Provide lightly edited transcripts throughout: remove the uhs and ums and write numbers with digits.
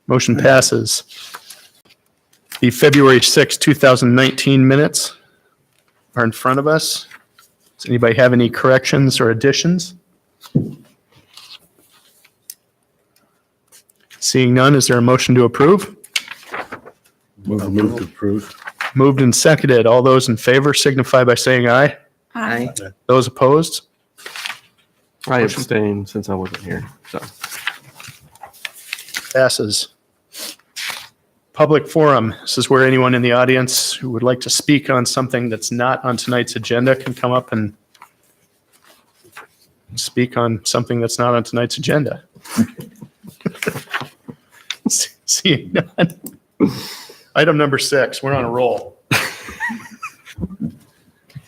Motion passes. The February 6, 2019 minutes are in front of us. Does anybody have any corrections or additions? Seeing none, is there a motion to approve? Move to approve. Moved and seconded. All those in favor signify by saying aye. Aye. Those opposed? I abstain since I wasn't here. So Passes. Public forum. This is where anyone in the audience who would like to speak on something that's not on tonight's agenda can come up and speak on something that's not on tonight's agenda. Seeing none. Item number 6. We're on a roll.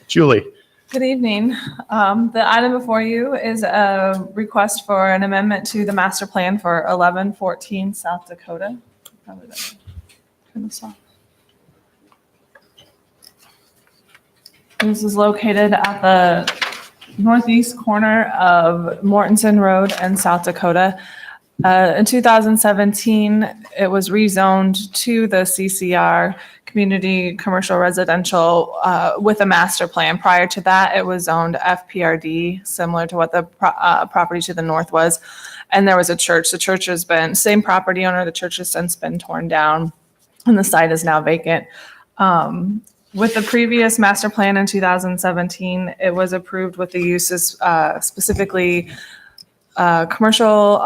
Julie. Good evening. The item before you is a request for an amendment to the master plan for 1114 South Dakota. Probably better turn this off. This is located at the northeast corner of Mortensen Road and South Dakota. In 2017, it was rezoned to the CCR, Community Commercial Residential, with a master plan. Prior to that, it was zoned FPRD, similar to what the property to the north was. And there was a church. The church has been, same property owner, the church has since been torn down, and the site is now vacant. With the previous master plan in 2017, it was approved with the uses specifically commercial,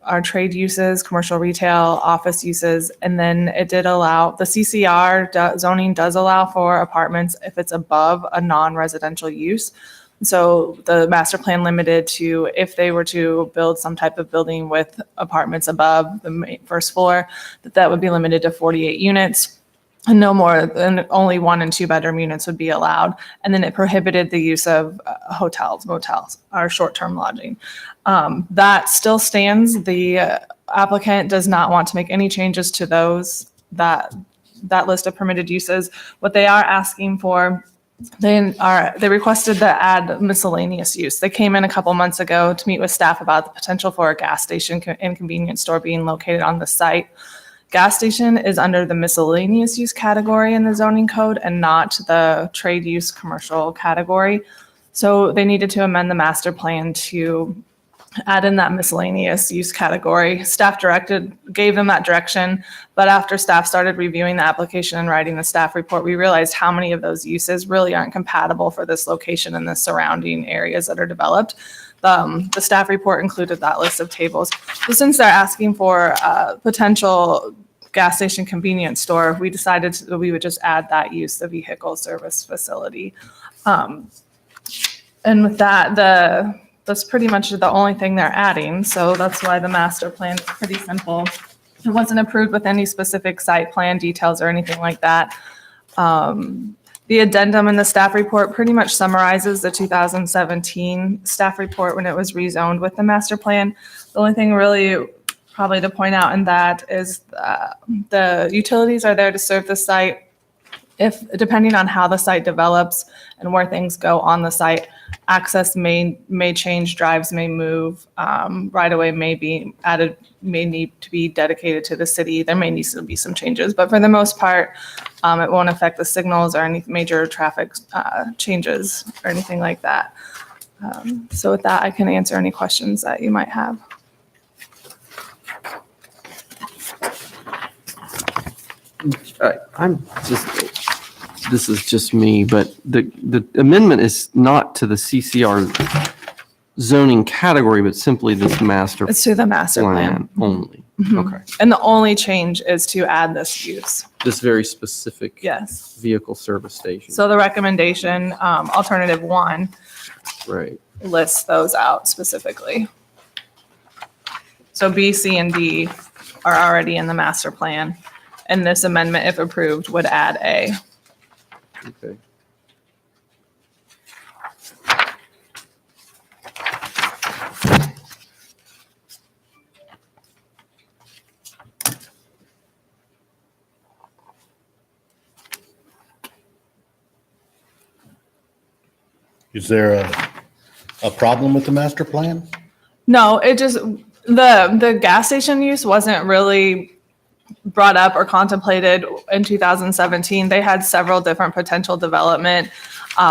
our trade uses, commercial retail, office uses, and then it did allow, the CCR zoning does allow for apartments if it's above a non-residential use. So the master plan limited to if they were to build some type of building with apartments above the first floor, that would be limited to 48 units. And no more than only 1 and 2 bedroom units would be allowed. And then it prohibited the use of hotels, motels, or short-term lodging. That still stands. The applicant does not want to make any changes to those, that list of permitted uses. What they are asking for, they requested to add miscellaneous use. They came in a couple months ago to meet with staff about the potential for a gas station and convenience store being located on the site. Gas station is under the miscellaneous use category in the zoning code and not the trade use commercial category. So they needed to amend the master plan to add in that miscellaneous use category. Staff gave them that direction, but after staff started reviewing the application and writing the staff report, we realized how many of those uses really aren't compatible for this location and the surrounding areas that are developed. The staff report included that list of tables. So since they're asking for a potential gas station convenience store, we decided that we would just add that use, the vehicle service facility. And with that, that's pretty much the only thing they're adding. So that's why the master plan is pretty simple. It wasn't approved with any specific site plan details or anything like that. The addendum in the staff report pretty much summarizes the 2017 staff report when it was rezoned with the master plan. The only thing really probably to point out in that is the utilities are there to serve the site. If, depending on how the site develops and where things go on the site, access may change, drives may move, right away may be added, may need to be dedicated to the city. There may need to be some changes, but for the most part, it won't affect the signals or any major traffic changes or anything like that. So with that, I can answer any questions that you might have. This is just me, but the amendment is not to the CCR zoning category, but simply this master It's to the master plan. only. Mhm. Okay. And the only change is to add this use. This very specific Yes. vehicle service station. So the recommendation, alternative 1, Right. lists those out specifically. So B, C, and D are already in the master plan. And this amendment, if approved, would add A. Okay. Is there a problem with the master plan? No, it just, The gas station use wasn't really brought up or contemplated in 2017. They had several different potential development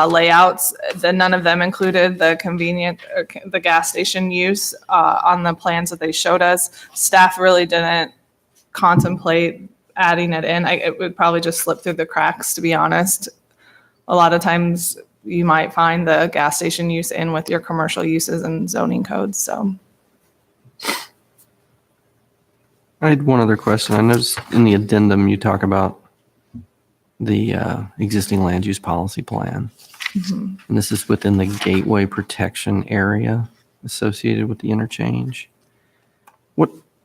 layouts. None of them included the gas station use on the plans that they showed us. Staff really didn't contemplate adding it in. It would probably just slip through the cracks, to be honest. A lot of times you might find the gas station use in with your commercial uses and zoning codes, so. I had one other question. I noticed in the addendum, you talk about the existing land use policy plan. And this is within the gateway protection area associated with the interchange.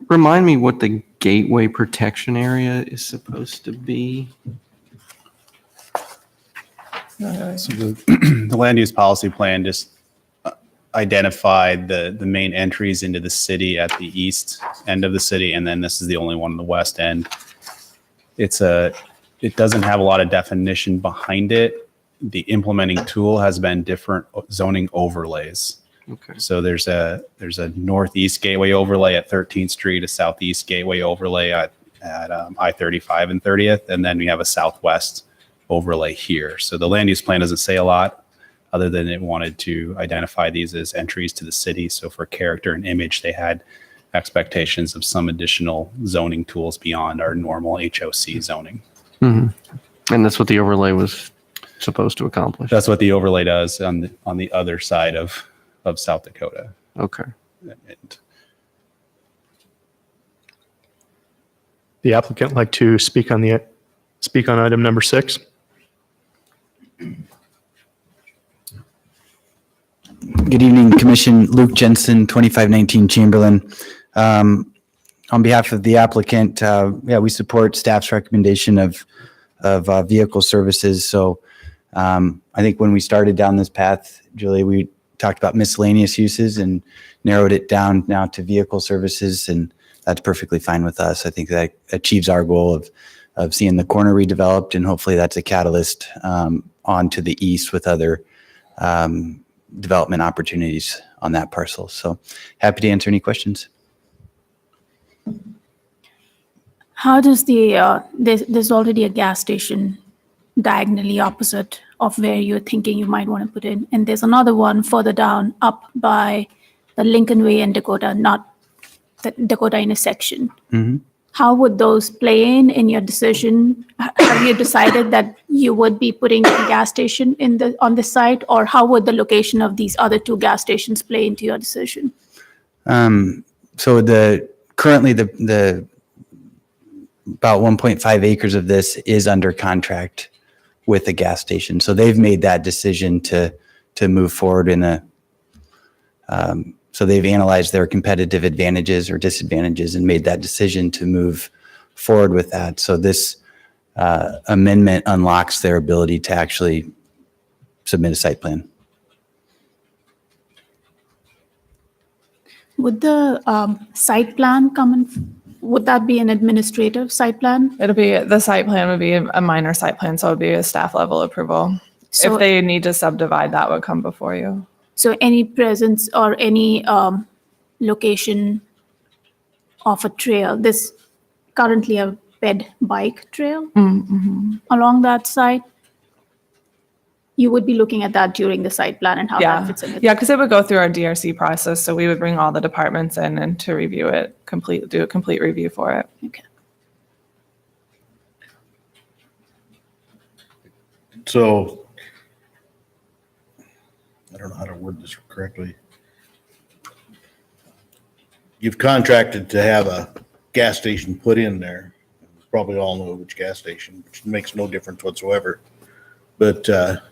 Remind me what the gateway protection area is supposed to be? So the land use policy plan just identified the main entries into the city at the east end of the city, and then this is the only one on the west end. It doesn't have a lot of definition behind it. The implementing tool has been different zoning overlays. Okay. So there's a northeast gateway overlay at 13th Street, a southeast gateway overlay at I-35 and 30th, and then we have a southwest overlay here. So the land use plan doesn't say a lot other than it wanted to identify these as entries to the city. So for character and image, they had expectations of some additional zoning tools beyond our normal HOC zoning. And that's what the overlay was supposed to accomplish? That's what the overlay does on the other side of South Dakota. Okay. And The applicant like to speak on item number 6. Good evening, Commission. Luke Jensen, 2519 Chamberlain. On behalf of the applicant, we support staff's recommendation of vehicle services. So I think when we started down this path, Julie, we talked about miscellaneous uses and narrowed it down now to vehicle services, and that's perfectly fine with us. I think that achieves our goal of seeing the corner redeveloped, and hopefully that's a catalyst on to the east with other development opportunities on that parcel. So happy to answer any questions. How does there's already a gas station diagonally opposite of where you're thinking you might want to put in, and there's another one further down up by the Lincoln Way and Dakota, not the Dakota intersection. Mm-hmm. How would those play in your decision? Have you decided that you would be putting a gas station on the site, or how would the location of these other 2 gas stations play into your decision? So currently the about 1.5 acres of this is under contract with a gas station. So they've made that decision to move forward so they've analyzed their competitive advantages or disadvantages and made that decision to move forward with that. So this amendment unlocks their ability to actually submit a site plan. Would the site plan would that be an administrative site plan? The site plan would be a minor site plan, so it would be a staff level approval. So- If they need to subdivide, that would come before you. So any presence or any location of a trail, this currently a ped bike trail along that site, you would be looking at that during the site plan and how that fits in. Yeah, because it would go through our DRC process, so we would bring all the departments in and to review it, do a complete review for it. Okay. So, I don't know how to word this correctly. You've contracted to have a gas station put in there. Probably all know which gas station, which makes no difference whatsoever. But I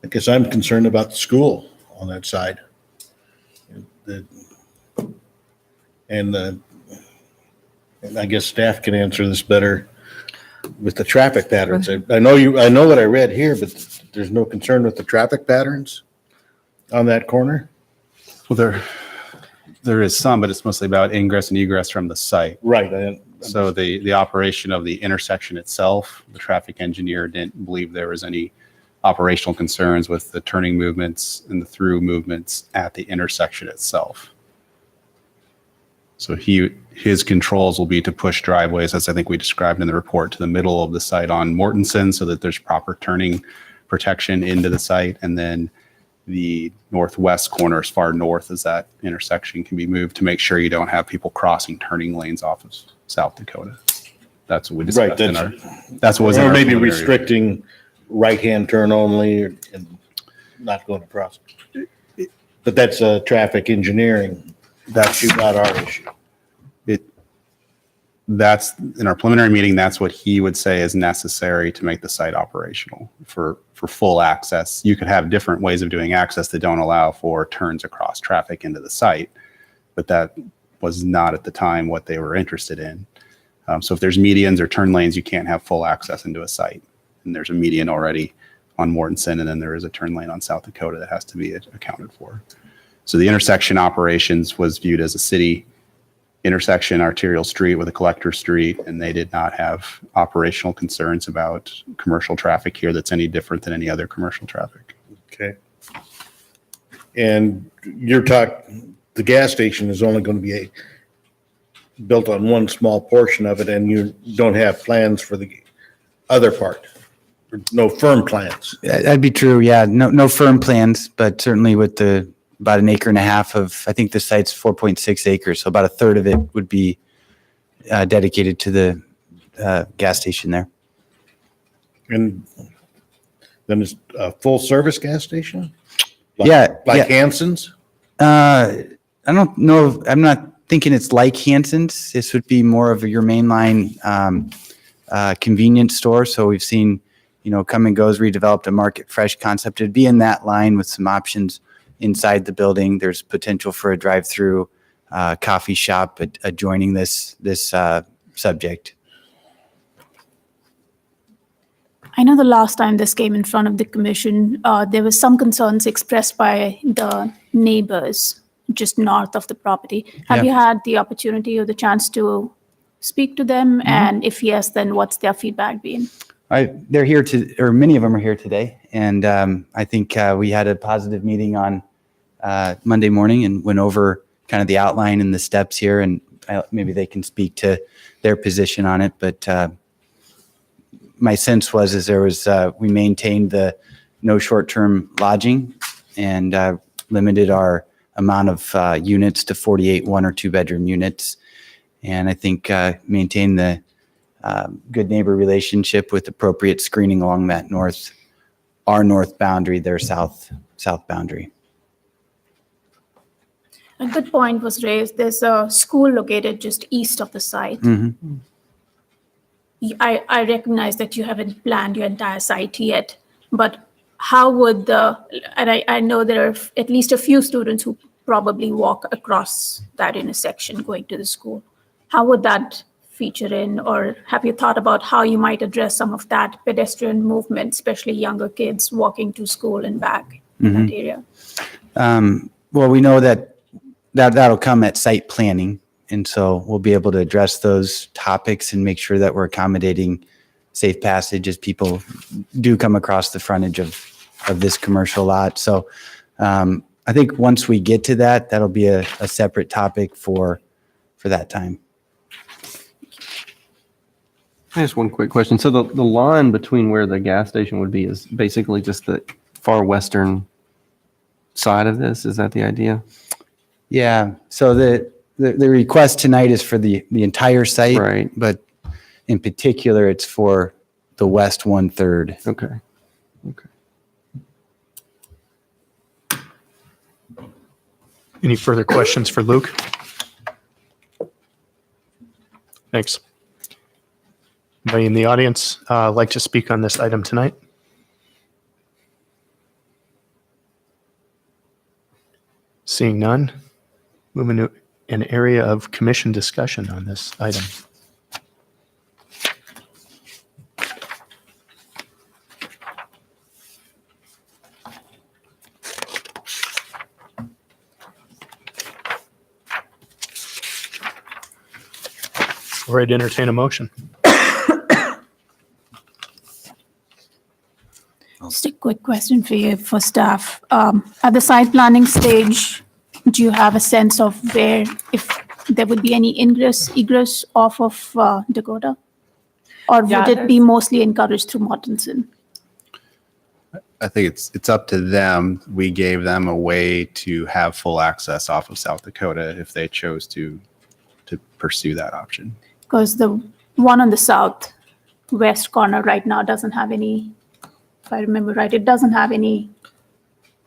guess I'm concerned about the school on that side. And I guess staff can answer this better with the traffic patterns. I know what I read here, but there's no concern with the traffic patterns on that corner? well, there is some, but it's mostly about ingress and egress from the site. Right. So the operation of the intersection itself, the traffic engineer didn't believe there was any operational concerns with the turning movements and the through movements at the intersection itself. So his controls will be to push driveways, as I think we described in the report, to the middle of the site on Mortensen so that there's proper turning protection into the site. And then the northwest corner, as far north as that intersection, can be moved to make sure you don't have people crossing turning lanes off of South Dakota. That's what we discussed in our, that's what was in Or our maybe preliminary. restricting right-hand turn only and not going across. But that's traffic engineering. That's not our issue. That's in our preliminary meeting. That's what he would say is necessary to make the site operational for full access. You could have different ways of doing access that don't allow for turns across traffic into the site, but that was not at the time what they were interested in. So if there's medians or turn lanes, you can't have full access into a site. And there's a median already on Mortensen, and then there is a turn lane on South Dakota that has to be accounted for. So the intersection operations was viewed as a city intersection, arterial street with a collector street, and they did not have operational concerns about commercial traffic here that's any different than any other commercial traffic. Okay. And the gas station is only going to be built on one small portion of it, and you don't have plans for the other part? No firm plans? That'd be true, yeah. No firm plans, but certainly with about an acre and a half of, I think the site's 4.6 acres, so about a third of it would be dedicated to the gas station there. And then it's a full-service gas station? Yeah. Like Hanson's? I don't know, I'm not thinking it's like Hanson's. This would be more of your mainline convenience store. So we've seen, come and goes, redeveloped a market fresh concept. It'd be in that line with some options inside the building. There's potential for a drive-through coffee shop adjoining this subject. I know the last time this came in front of the commission, there was some concerns expressed by the neighbors just north of the property. Have you had the opportunity or the chance to speak to them? And if yes, then what's their feedback been? They're here or many of them are here today. And I think we had a positive meeting on Monday morning and went over kind of the outline and the steps here, and maybe they can speak to their position on it. But my sense was we maintained the no short-term lodging and limited our amount of units to 48 one or two bedroom units. And I think maintain the good neighbor relationship with appropriate screening along that our north boundary, their south boundary. A good point was raised. There's a school located just east of the site. Mm-hmm. I recognize that you haven't planned your entire site yet, but how would and I know there are at least a few students who probably walk across that intersection going to the school. How would that feature in, or have you thought about how you might address some of that pedestrian movement, especially younger kids walking to school and back in that area? Well, we know that'll come at site planning. And so we'll be able to address those topics and make sure that we're accommodating safe passage as people do come across the frontage of this commercial lot. So I think once we get to that, that'll be a separate topic for that time. I just one quick question. So the line between where the gas station would be is basically just the far western side of this. Is that the idea? Yeah. So the request tonight is for the entire site, Right. But in particular, it's for the west 1/3. Okay. Any further questions for Luke? Thanks. Anybody in the audience like to speak on this item tonight? Seeing none, moving to an area of commission discussion on this item. Or I'd entertain a motion. Stick quick question for you, for staff. At the site planning stage, do you have a sense of where, if there would be any ingress, egress off of Dakota? Or Yeah, would it be there's- mostly encouraged through Mortensen? I think it's up to them. We gave them a way to have full access off of South Dakota if they chose to pursue that option. Because the one on the southwest corner right now doesn't have any, if I remember right, it doesn't have any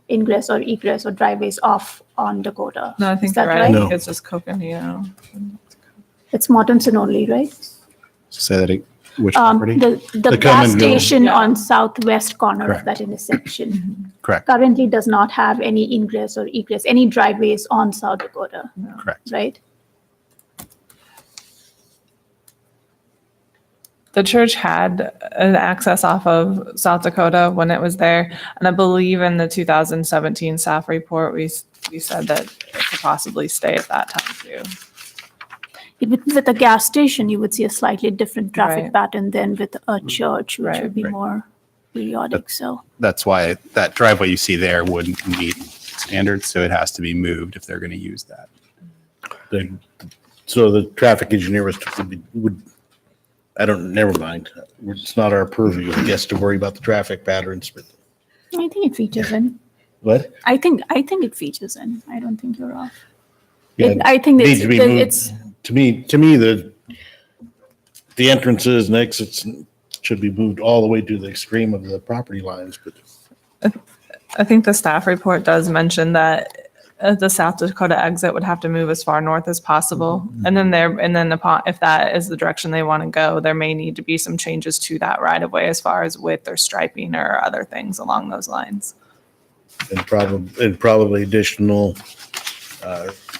ingress or egress or driveways off on Dakota. No, I think Is that you're right. I right? think No. it's just Coconino. It's Mortensen only, right? Say that which property? The come gas and go. station Yeah. on southwest corner of Correct. that intersection Correct. currently does not have any ingress or egress, any driveways on South Dakota, Correct. right? The church had an access off of South Dakota when it was there. And I believe in the 2017 staff report, we said that it could possibly stay at that time too. With a gas station, you would see a slightly different traffic Right. pattern than with a church, which Right. would be Right. more periodic, so. That's why that driveway you see there wouldn't meet standards, so it has to be moved if they're going to use that. So the traffic engineer would, I don't, never mind. It's not our purview, I guess, to worry about the traffic patterns, but I think it features in. what? I think it features in. I don't think you're off. Yeah, I think needs to be it's, moved. To me, the entrances and exits should be moved all the way to the extreme of the property lines, but I think the staff report does mention that the South Dakota exit would have to move as far north as possible. And then upon, if that is the direction they want to go, there may need to be some changes to that right of way as far as width or striping or other things along those lines. and probably additional,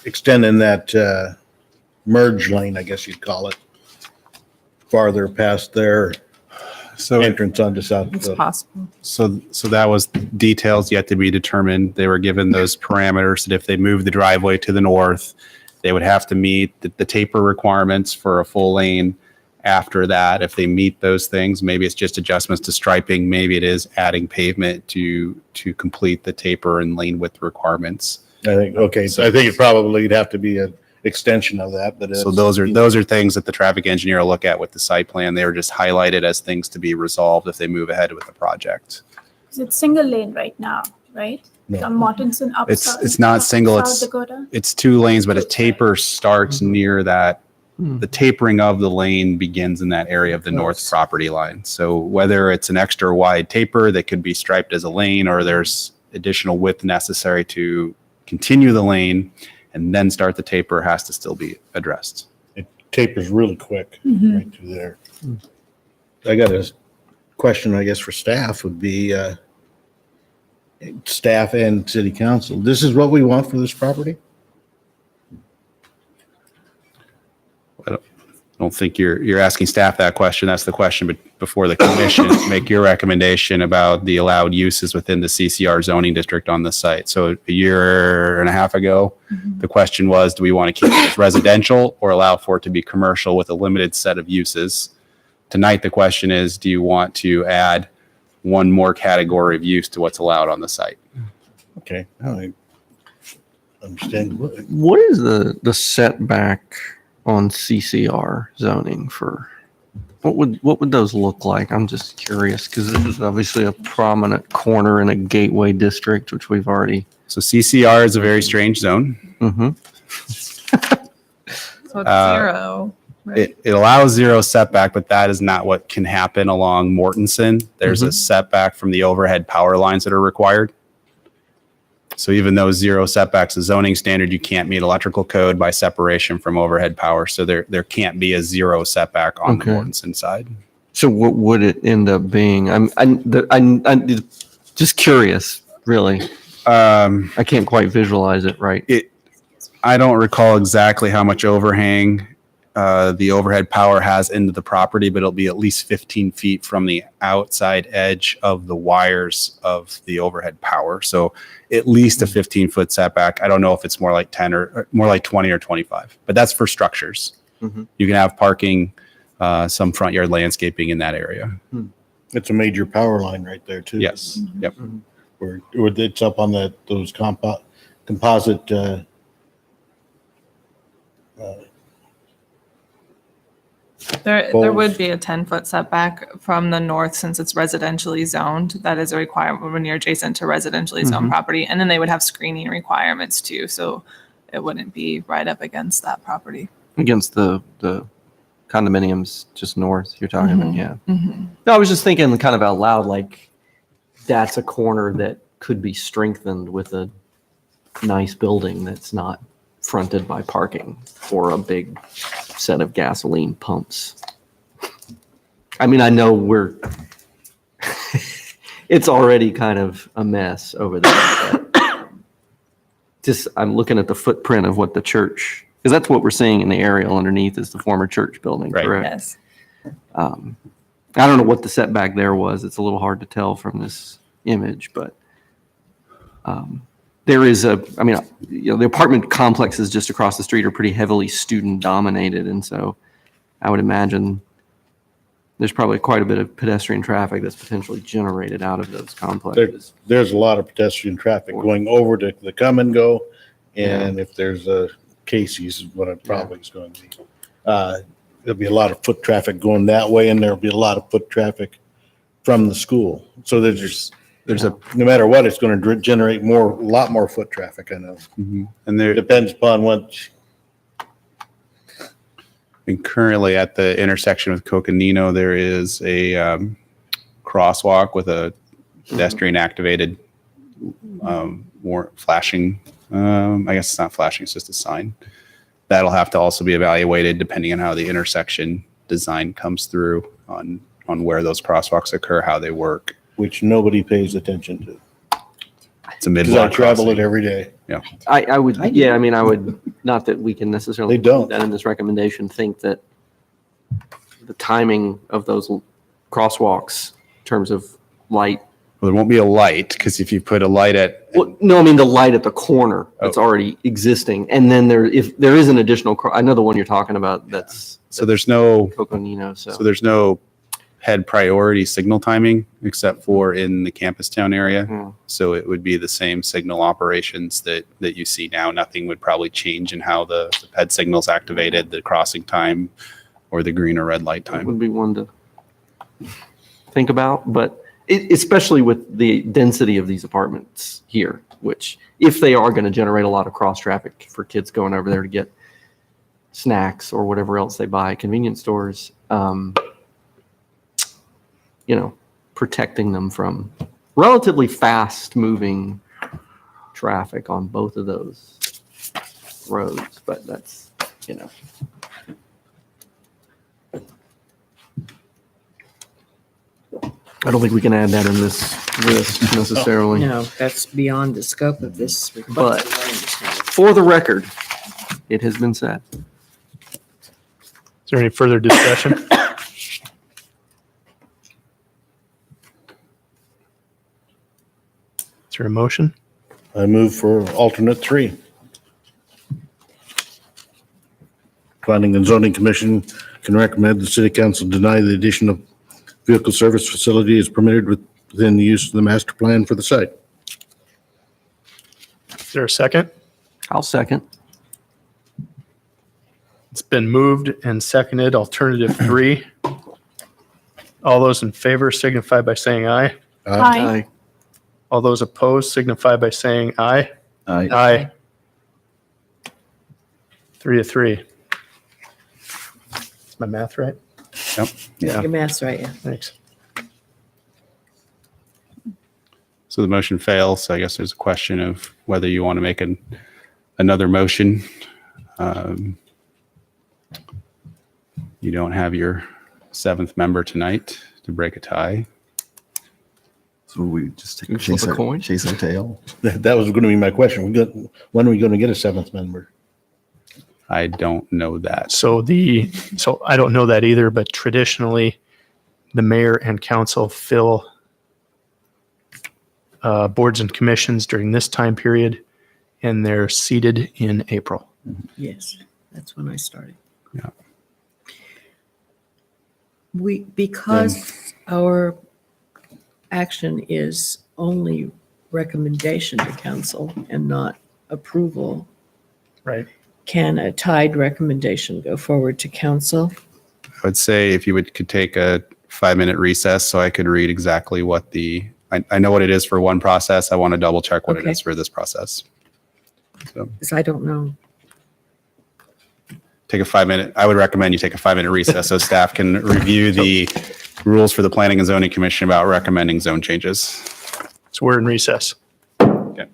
extending that, merge lane, I guess you'd call it, farther past their So entrance onto South It's Dakota. possible. So that was details yet to be determined. They were given those parameters that if they moved the driveway to the north, they would have to meet the taper requirements for a full lane. After that, if they meet those things, maybe it's just adjustments to striping, maybe it is adding pavement to complete the taper and lane width requirements. I think, okay, so I think it probably would have to be an extension of that, but. So those are things that the traffic engineer will look at with the site plan. They were just highlighted as things to be resolved if they move ahead with the project. it's single lane right now, right? No. From Mortensen up. It's not up single, South it's- Dakota? It's 2 lanes, but a taper starts near that. The tapering of the lane begins in that area of the north property line. So whether it's an extra wide taper that could be striped as a lane, or there's additional width necessary to continue the lane and then start the taper, has to still be addressed. It tapers really quick right through there. I got a question, I guess, for staff would be, staff and city council. This is what we want for this property? I don't think you're asking staff that question. That's the question, but before the commission, make your recommendation about the allowed uses within the CCR zoning district on the site. So a year and a half ago, the question was, do we want to keep it as residential or allow for it to be commercial with a limited set of uses? Tonight, the question is, do you want to add one more category of use to what's allowed on the site? Okay, I understand. What is the setback on CCR zoning for, what would those look like? I'm just curious, because this is obviously a prominent corner in a gateway district, which we've already. So CCR is a very strange zone. Mhm. So it's 0. Right? It allows 0 setback, but that is not what can happen along Mortensen. There's a setback from the overhead power lines that are required. So even though 0 setbacks is zoning standard, you can't meet electrical code by separation from overhead power. So there can't be a 0 setback on the Okay. Mortensen side. So what would it end up being? I'm just curious, really. I can't quite visualize it right. I don't recall exactly how much overhang the overhead power has into the property, but it'll be at least 15 feet from the outside edge of the wires of the overhead power. So at least a 15-foot setback. I don't know if it's more like 10 or more like 20 or 25, but that's for structures. Mhm. You can have parking, some front yard landscaping in that area. It's a major power line right there too. Yes, yep. Where it's up on those composite, There Poles. would be a 10-foot setback from the north since it's residentially zoned. That is a requirement when you're adjacent to residentially zoned property. And then they would have screening requirements too, so it wouldn't be right up against that property. Against the condominiums just north, you're talking about, yeah. No, I was just thinking kind of out loud, like, that's a corner that could be strengthened with a nice building that's not fronted by parking or a big set of gasoline pumps. I mean, I know it's already kind of a mess over there. But just, I'm looking at the footprint of what the church, because that's what we're seeing in the aerial underneath is the former church building, Right. correct? Yes. I don't know what the setback there was. It's a little hard to tell from this image, but there is the apartment complexes just across the street are pretty heavily student dominated. And so I would imagine there's probably quite a bit of pedestrian traffic that's potentially generated out of those complexes. there's a lot of pedestrian traffic going over to the come and go. And if there's a Casey's is what it probably is going to be. There'll be a lot of foot traffic going that way, and there'll be a lot of foot traffic from the school. So there's no matter what, it's going to generate a lot more foot traffic, I know. And there, Depends upon what, and currently at the intersection with Coconino, there is a crosswalk with a pedestrian activated flashing. I guess it's not flashing; it's just a sign. That'll have to also be evaluated depending on how the intersection design comes through on where those crosswalks occur, how they work. which nobody pays attention to. It's a Because I mid-block travel crossing. it every day. I would, not that we can necessarily. They don't. That in this recommendation, think that the timing of those crosswalks in terms of light. Well, there won't be a light because if you put a light at, Well, no, I mean the light at the corner that's already existing. And then if there is an additional, I know the one you're talking about, that's so there's no Coconino, so. So there's no head priority signal timing except for in the campus town area. So it would be the same signal operations that you see now. Nothing would probably change in how the head signal's activated, the crossing time, or the green or red light That time. would be one to think about, but especially with the density of these apartments here, which if they are going to generate a lot of cross traffic for kids going over there to get snacks or whatever else they buy at convenience stores, protecting them from relatively fast moving traffic on both of those roads, but that's, I don't think we can add that in this list necessarily. No, that's beyond the scope of this But- request. as I understand it. For the record, it has been said. Is there any further discussion? Is there a motion? I move for alternate 3. Planning and Zoning Commission can recommend the city council deny the addition of vehicle service facility is permitted within the use of the master plan for the site. Is there a second? I'll second. It's been moved and seconded. Alternative 3. All those in favor signify by saying aye. Aye. All those opposed signify by saying aye. Aye. Aye. 3-3. Is my math right? Your math's right, yeah. Thanks. So the motion fails. So I guess there's a question of whether you want to make another motion. You don't have your 7th member tonight to break a tie. So we just You flip a coin? chase our tail. That was going to be my question. When are we going to get a 7th member? I don't know that. So I don't know that either, but traditionally, the mayor and council fill boards and commissions during this time period, and they're seated in April. Yes, that's when I started. Yeah. Because our action is only recommendation to council and not approval, Right. can a tied recommendation go forward to council? I would say if you could take a 5-minute recess so I could read exactly what I know what it is for one process. I want to double check what it Okay. is for this process. So Because I don't know. take a 5-minute, I would recommend you take a 5-minute recess so staff can review the rules for the Planning and Zoning Commission about recommending zone changes. So we're in recess. Okay.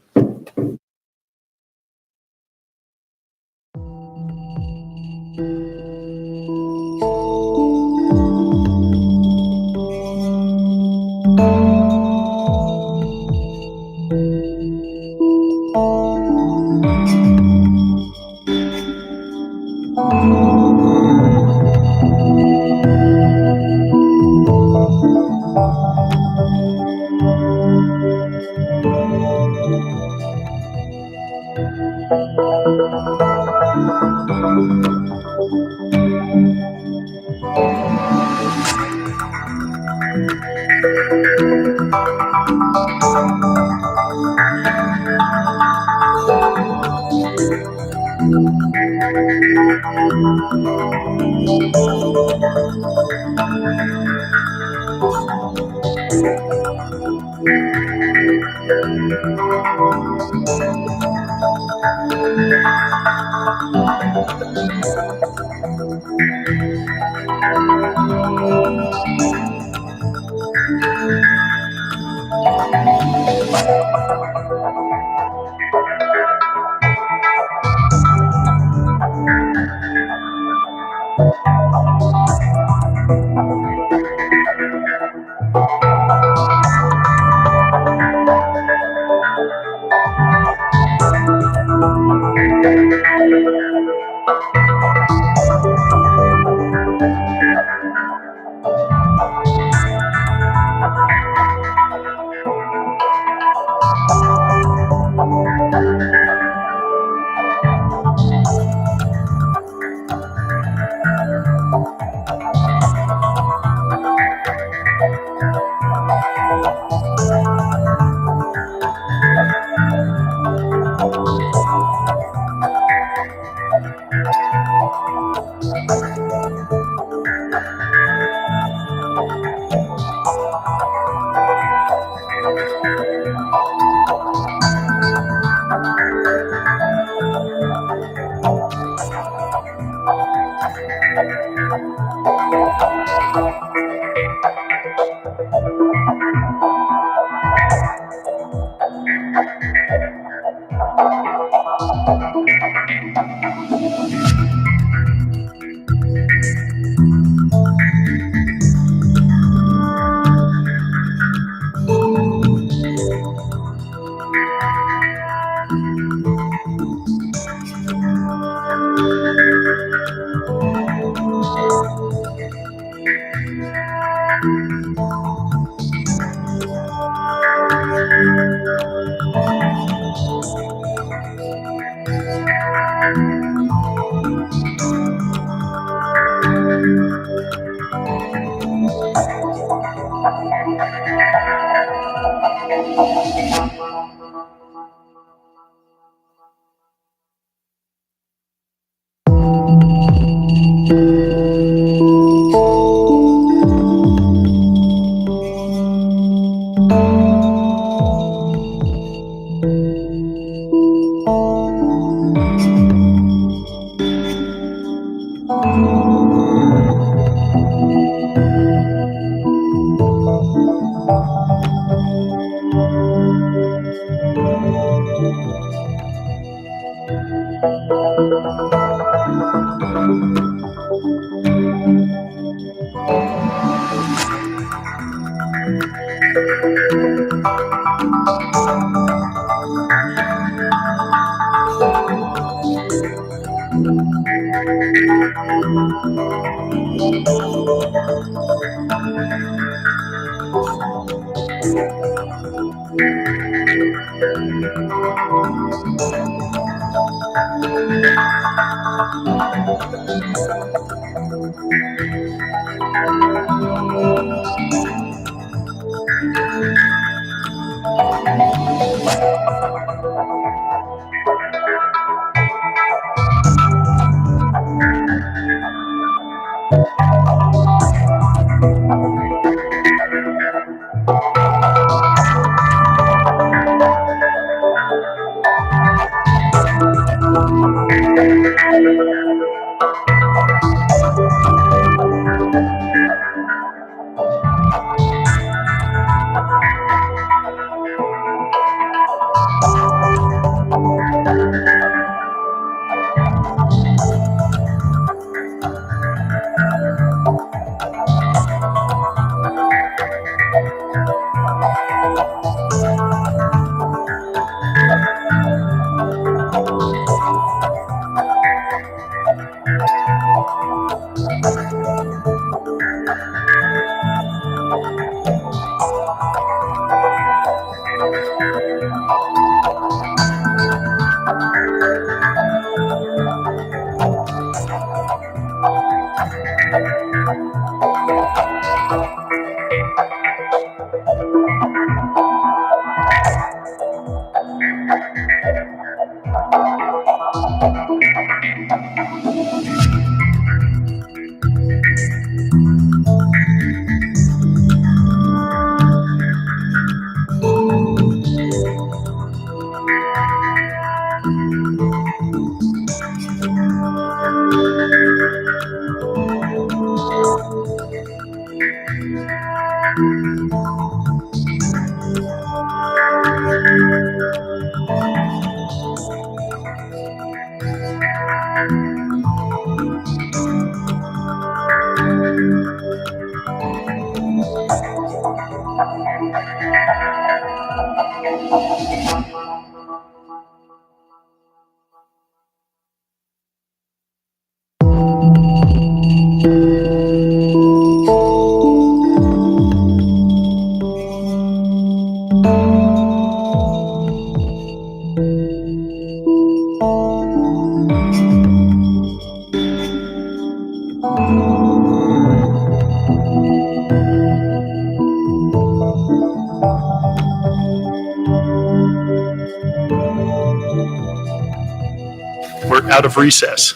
We're out of recess.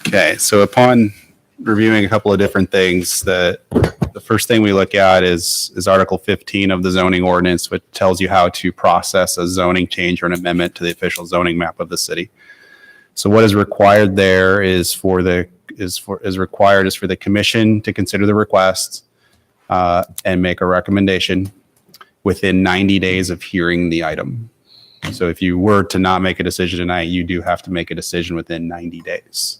Okay, so upon reviewing a couple of different things, the first thing we look at is Article 15 of the zoning ordinance, which tells you how to process a zoning change or an amendment to the official zoning map of the city. So what is required there is for the commission to consider the request and make a recommendation within 90 days of hearing the item. So if you were to not make a decision tonight, you do have to make a decision within 90 days.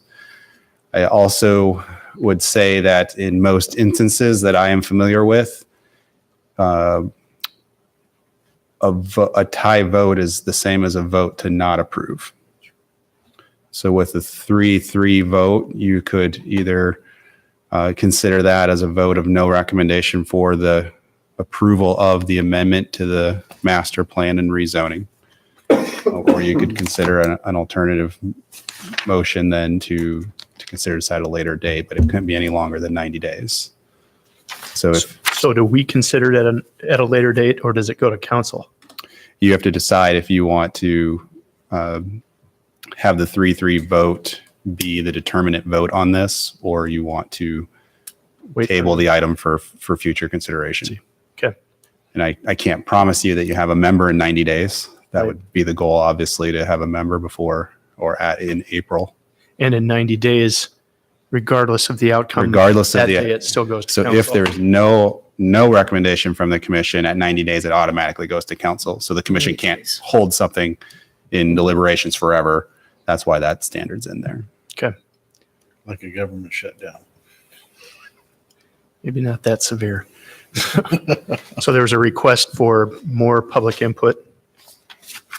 I also would say that in most instances that I am familiar with, a tie vote is the same as a vote to not approve. So with a 3-3 vote, you could either consider that as a vote of no recommendation for the approval of the amendment to the master plan and rezoning. Or you could consider an alternative motion then to consider this at a later date, but it couldn't be any longer than 90 days. So do we consider it at a later date, or does it go to council? You have to decide if you want to have the 3-3 vote be the determinate vote on this, or you want to table the item for future consideration. Okay. And I can't promise you that you have a member in 90 days. That would be the goal, obviously, to have a member before or in April. And in 90 days, regardless of the outcome, Regardless of that the, day it still goes to so council. if there's no recommendation from the commission at 90 days, it automatically goes to council. So the commission can't hold something in deliberations forever. That's why that standard's in there. Okay. Like a government shutdown. Maybe not that severe. So there was a request for more public input.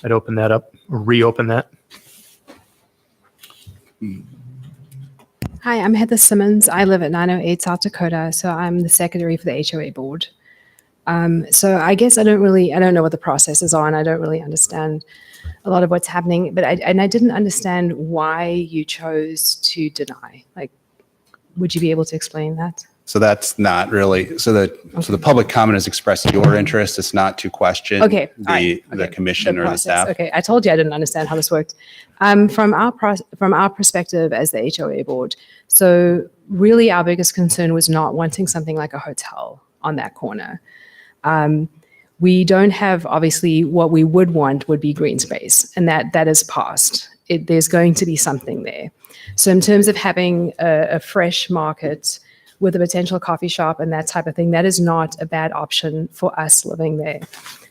I'd open that up, or reopen that. Hi, I'm Heather Simmons. I live at 908 South Dakota, so I'm the secretary for the HOA board. So I guess I don't know what the process is on. I don't really understand a lot of what's happening, but I didn't understand why you chose to deny. Like, would you be able to explain that? So that's not really, so the public comment is expressing your interest. It's not to question Okay, all right. the commission or the process. staff. Okay, I told you I didn't understand how this worked. From our perspective as the HOA board, so really our biggest concern was not wanting something like a hotel on that corner. We don't have, obviously, what we would want would be green space, and that is passed. there's going to be something there. So in terms of having a fresh market with a potential coffee shop and that type of thing, that is not a bad option for us living there.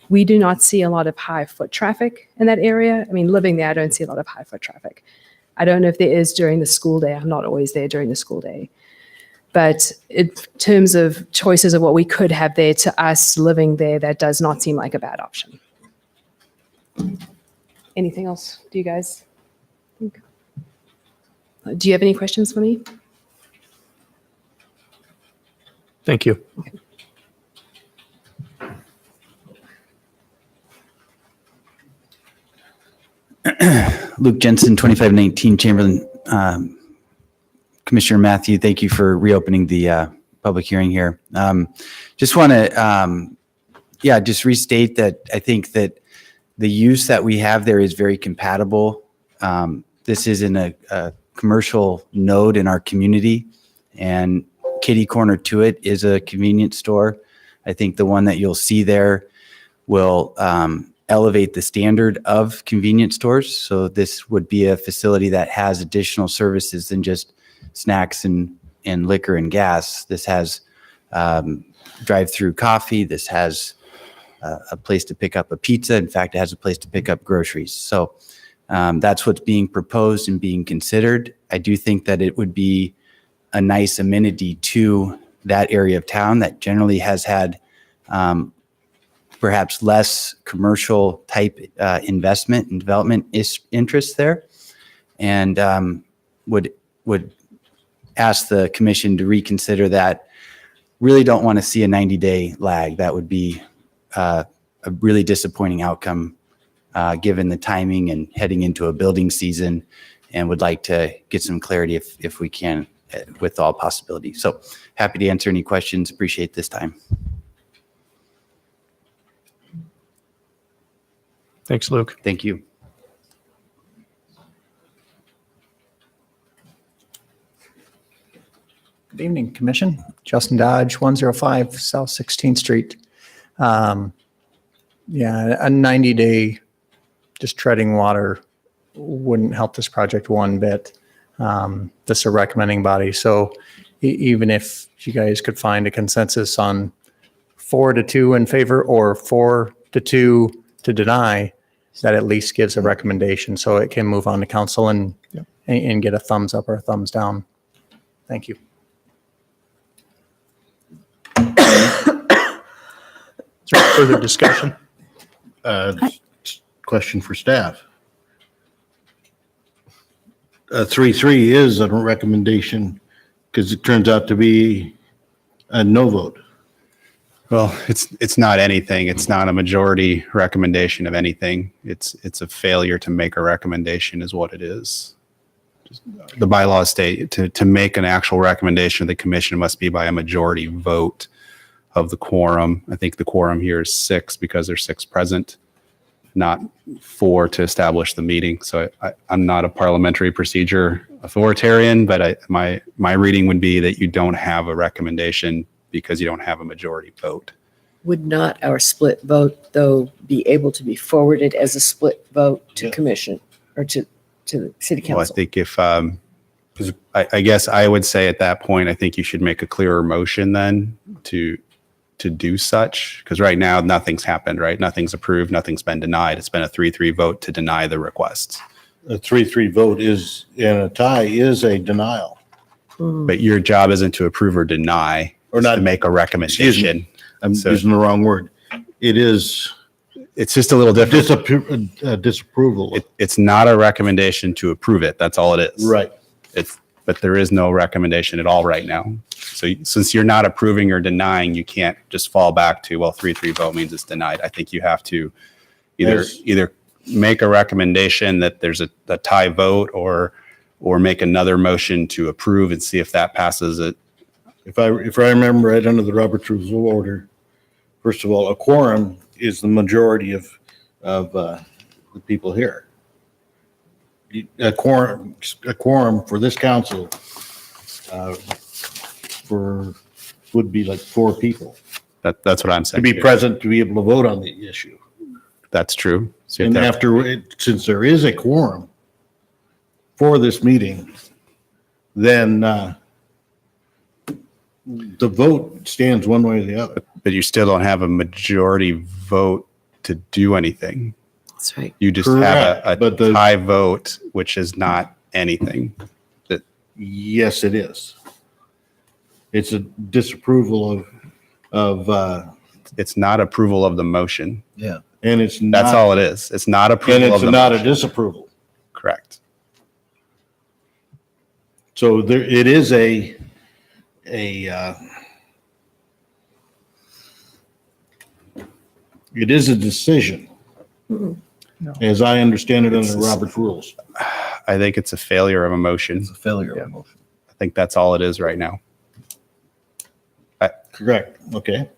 We do not see a lot of high foot traffic in that area. I mean, living there, I don't see a lot of high foot traffic. I don't know if there is during the school day. I'm not always there during the school day. But in terms of choices of what we could have there, to us living there, that does not seem like a bad option. Anything else? Do you guys think? Do you have any questions for me? Thank you. Luke Jensen, 2519 Chamberlain. Commissioner Matthew, thank you for reopening the public hearing here. Just want to, just restate that I think that the use that we have there is very compatible. This is in a commercial node in our community, and kitty corner to it is a convenience store. I think the one that you'll see there will elevate the standard of convenience stores. So this would be a facility that has additional services than just snacks and liquor and gas. This has drive-through coffee. This has a place to pick up a pizza. In fact, it has a place to pick up groceries. So that's what's being proposed and being considered. I do think that it would be a nice amenity to that area of town that generally has had perhaps less commercial type investment and development interest there, and would ask the commission to reconsider that. Really don't want to see a 90-day lag. That would be a really disappointing outcome given the timing and heading into a building season, and would like to get some clarity if we can with all possibility. So happy to answer any questions. Appreciate this time. Thanks, Luke. Thank you. Good evening, Commission. Justin Dodge, 105 South 16th Street. A 90-day just treading water wouldn't help this project one bit. This is a recommending body. So even if you guys could find a consensus on 4-2 in favor or 4-2 to deny, that at least gives a recommendation so it can move on to council and get a thumbs up or a thumbs down. Thank you. Is there further discussion? Question for staff. 3-3 is a recommendation because it turns out to be a no vote. Well, it's not anything. It's not a majority recommendation of anything. It's a failure to make a recommendation is what it is. The bylaws state to make an actual recommendation of the commission must be by a majority vote of the quorum. I think the quorum here is 6 because there's 6 present, not 4 to establish the meeting. So I'm not a parliamentary procedure authoritarian, but my reading would be that you don't have a recommendation because you don't have a majority vote. Would not our split vote, though, be able to be forwarded as a split vote to commission or to the city council? Well, I think if, I guess I would say at that point, I think you should make a clearer motion then to do such, because right now nothing's happened, right? Nothing's approved, nothing's been denied. It's been a 3-3 vote to deny the request. A 3-3 vote is, and a tie is a denial. But your job isn't to approve or deny, Or it's not- to make a recommendation. I'm So- using the wrong word. It is It's just a little different. disapproval. It's not a recommendation to approve it. That's all it is. Right. But there is no recommendation at all right now. So since you're not approving or denying, you can't just fall back to, well, 3-3 vote means it's denied. I think you have to either make a recommendation that there's a tie vote or make another motion to approve and see if that passes it. If I remember right under the Robert's Rules of Order, first of all, a quorum is the majority of the people here. A quorum for this council would be like 4 people That's what I'm to saying. be here. present to be able to vote on the issue. That's true. So you And have to- since there is a quorum, for this meeting, then the vote stands one way or the other. But you still don't have a majority vote to do anything. That's right. You just have Correct, a but the- tie vote, which is not anything. Yes, it is. It's a disapproval of It's not approval of the motion. Yeah. and it's not. That's all it is. It's not And approval it's of the not a motion. disapproval. Correct. So there, it is it is a decision, as I understand it under Robert's rules. I think it's a failure of a motion. It's a failure of a motion. I think that's all it is right now. Correct, okay.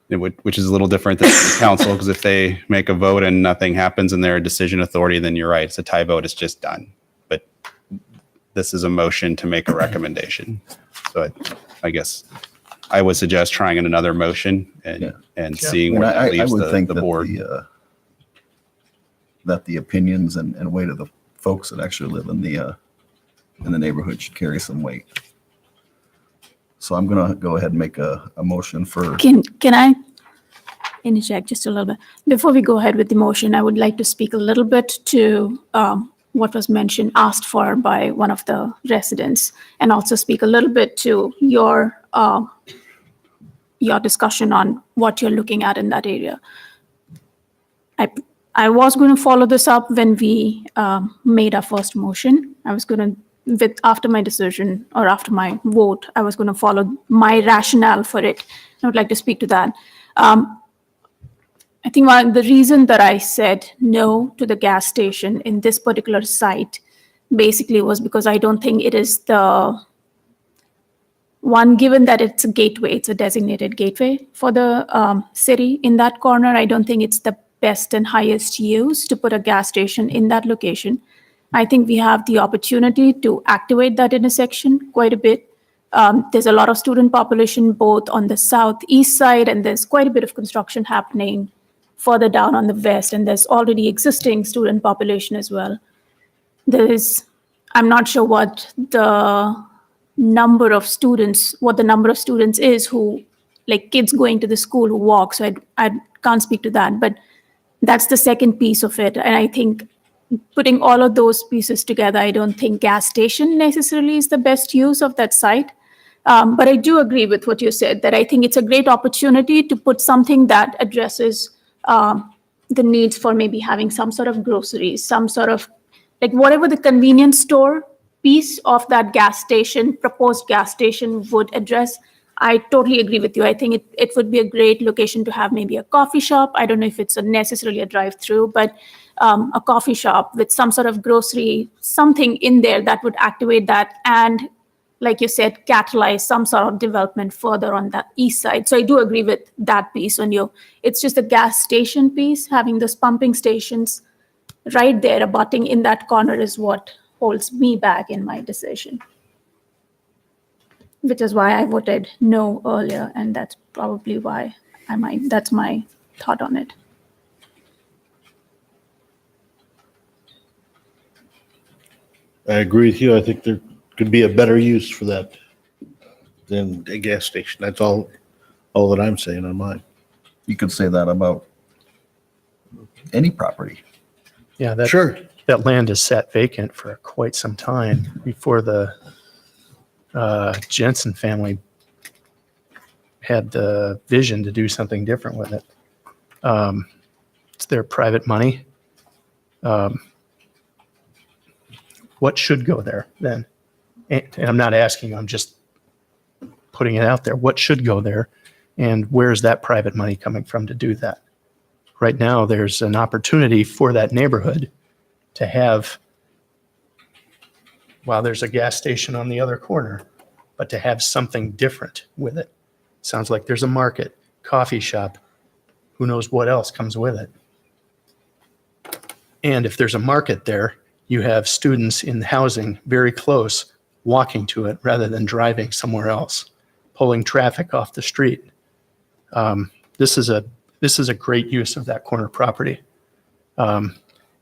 Which is a little different than the council, because if they make a vote and nothing happens and they're a decision authority, then you're right. It's a tie vote. It's just done. But this is a motion to make a recommendation. So I guess I would suggest trying another motion and seeing where that leaves the board. That the opinions and weight of the folks that actually live in the neighborhood should carry some weight. So I'm gonna go ahead and make a motion for, Can I interject just a little bit? Before we go ahead with the motion, I would like to speak a little bit to what was mentioned, asked for by one of the residents, and also speak a little bit to your discussion on what you're looking at in that area. I was going to follow this up when we made our first motion. I was going to, after my decision or after my vote, I was going to follow my rationale for it. I would like to speak to that. I think the reason that I said no to the gas station in this particular site basically was because I don't think it is the one, given that it's a gateway, it's a designated gateway for the city in that corner. I don't think it's the best and highest use to put a gas station in that location. I think we have the opportunity to activate that intersection quite a bit. There's a lot of student population both on the southeast side, and there's quite a bit of construction happening further down on the west, and there's already existing student population as well. I'm not sure what the number of students is who, like kids going to the school who walk, so I can't speak to that, but that's the second piece of it. And I think putting all of those pieces together, I don't think gas station necessarily is the best use of that site. But I do agree with what you said, that I think it's a great opportunity to put something that addresses the needs for maybe having some sort of groceries, some sort of, like whatever the convenience store piece of that gas station, proposed gas station would address. I totally agree with you. I think it would be a great location to have maybe a coffee shop. I don't know if it's necessarily a drive-through, but a coffee shop with some sort of grocery, something in there that would activate that and, like you said, catalyze some sort of development further on the east side. So I do agree with that piece on you. It's just the gas station piece, having those pumping stations right there abutting in that corner is what holds me back in my decision. Which is why I voted no earlier, and that's probably why that's my thought on it. I agree with you. I think there could be a better use for that than a gas station. That's all that I'm saying on mine. you could say that about any property. Yeah, that, Sure. that land is sat vacant for quite some time before the Jensen family had the vision to do something different with it. It's their private money. What should go there then? And I'm not asking, I'm just putting it out there. What should go there? And where's that private money coming from to do that? Right now, there's an opportunity for that neighborhood to have, while there's a gas station on the other corner, but to have something different with it. Sounds like there's a market, coffee shop, who knows what else comes with it. And if there's a market there, you have students in housing very close, walking to it rather than driving somewhere else, pulling traffic off the street. This is a great use of that corner property.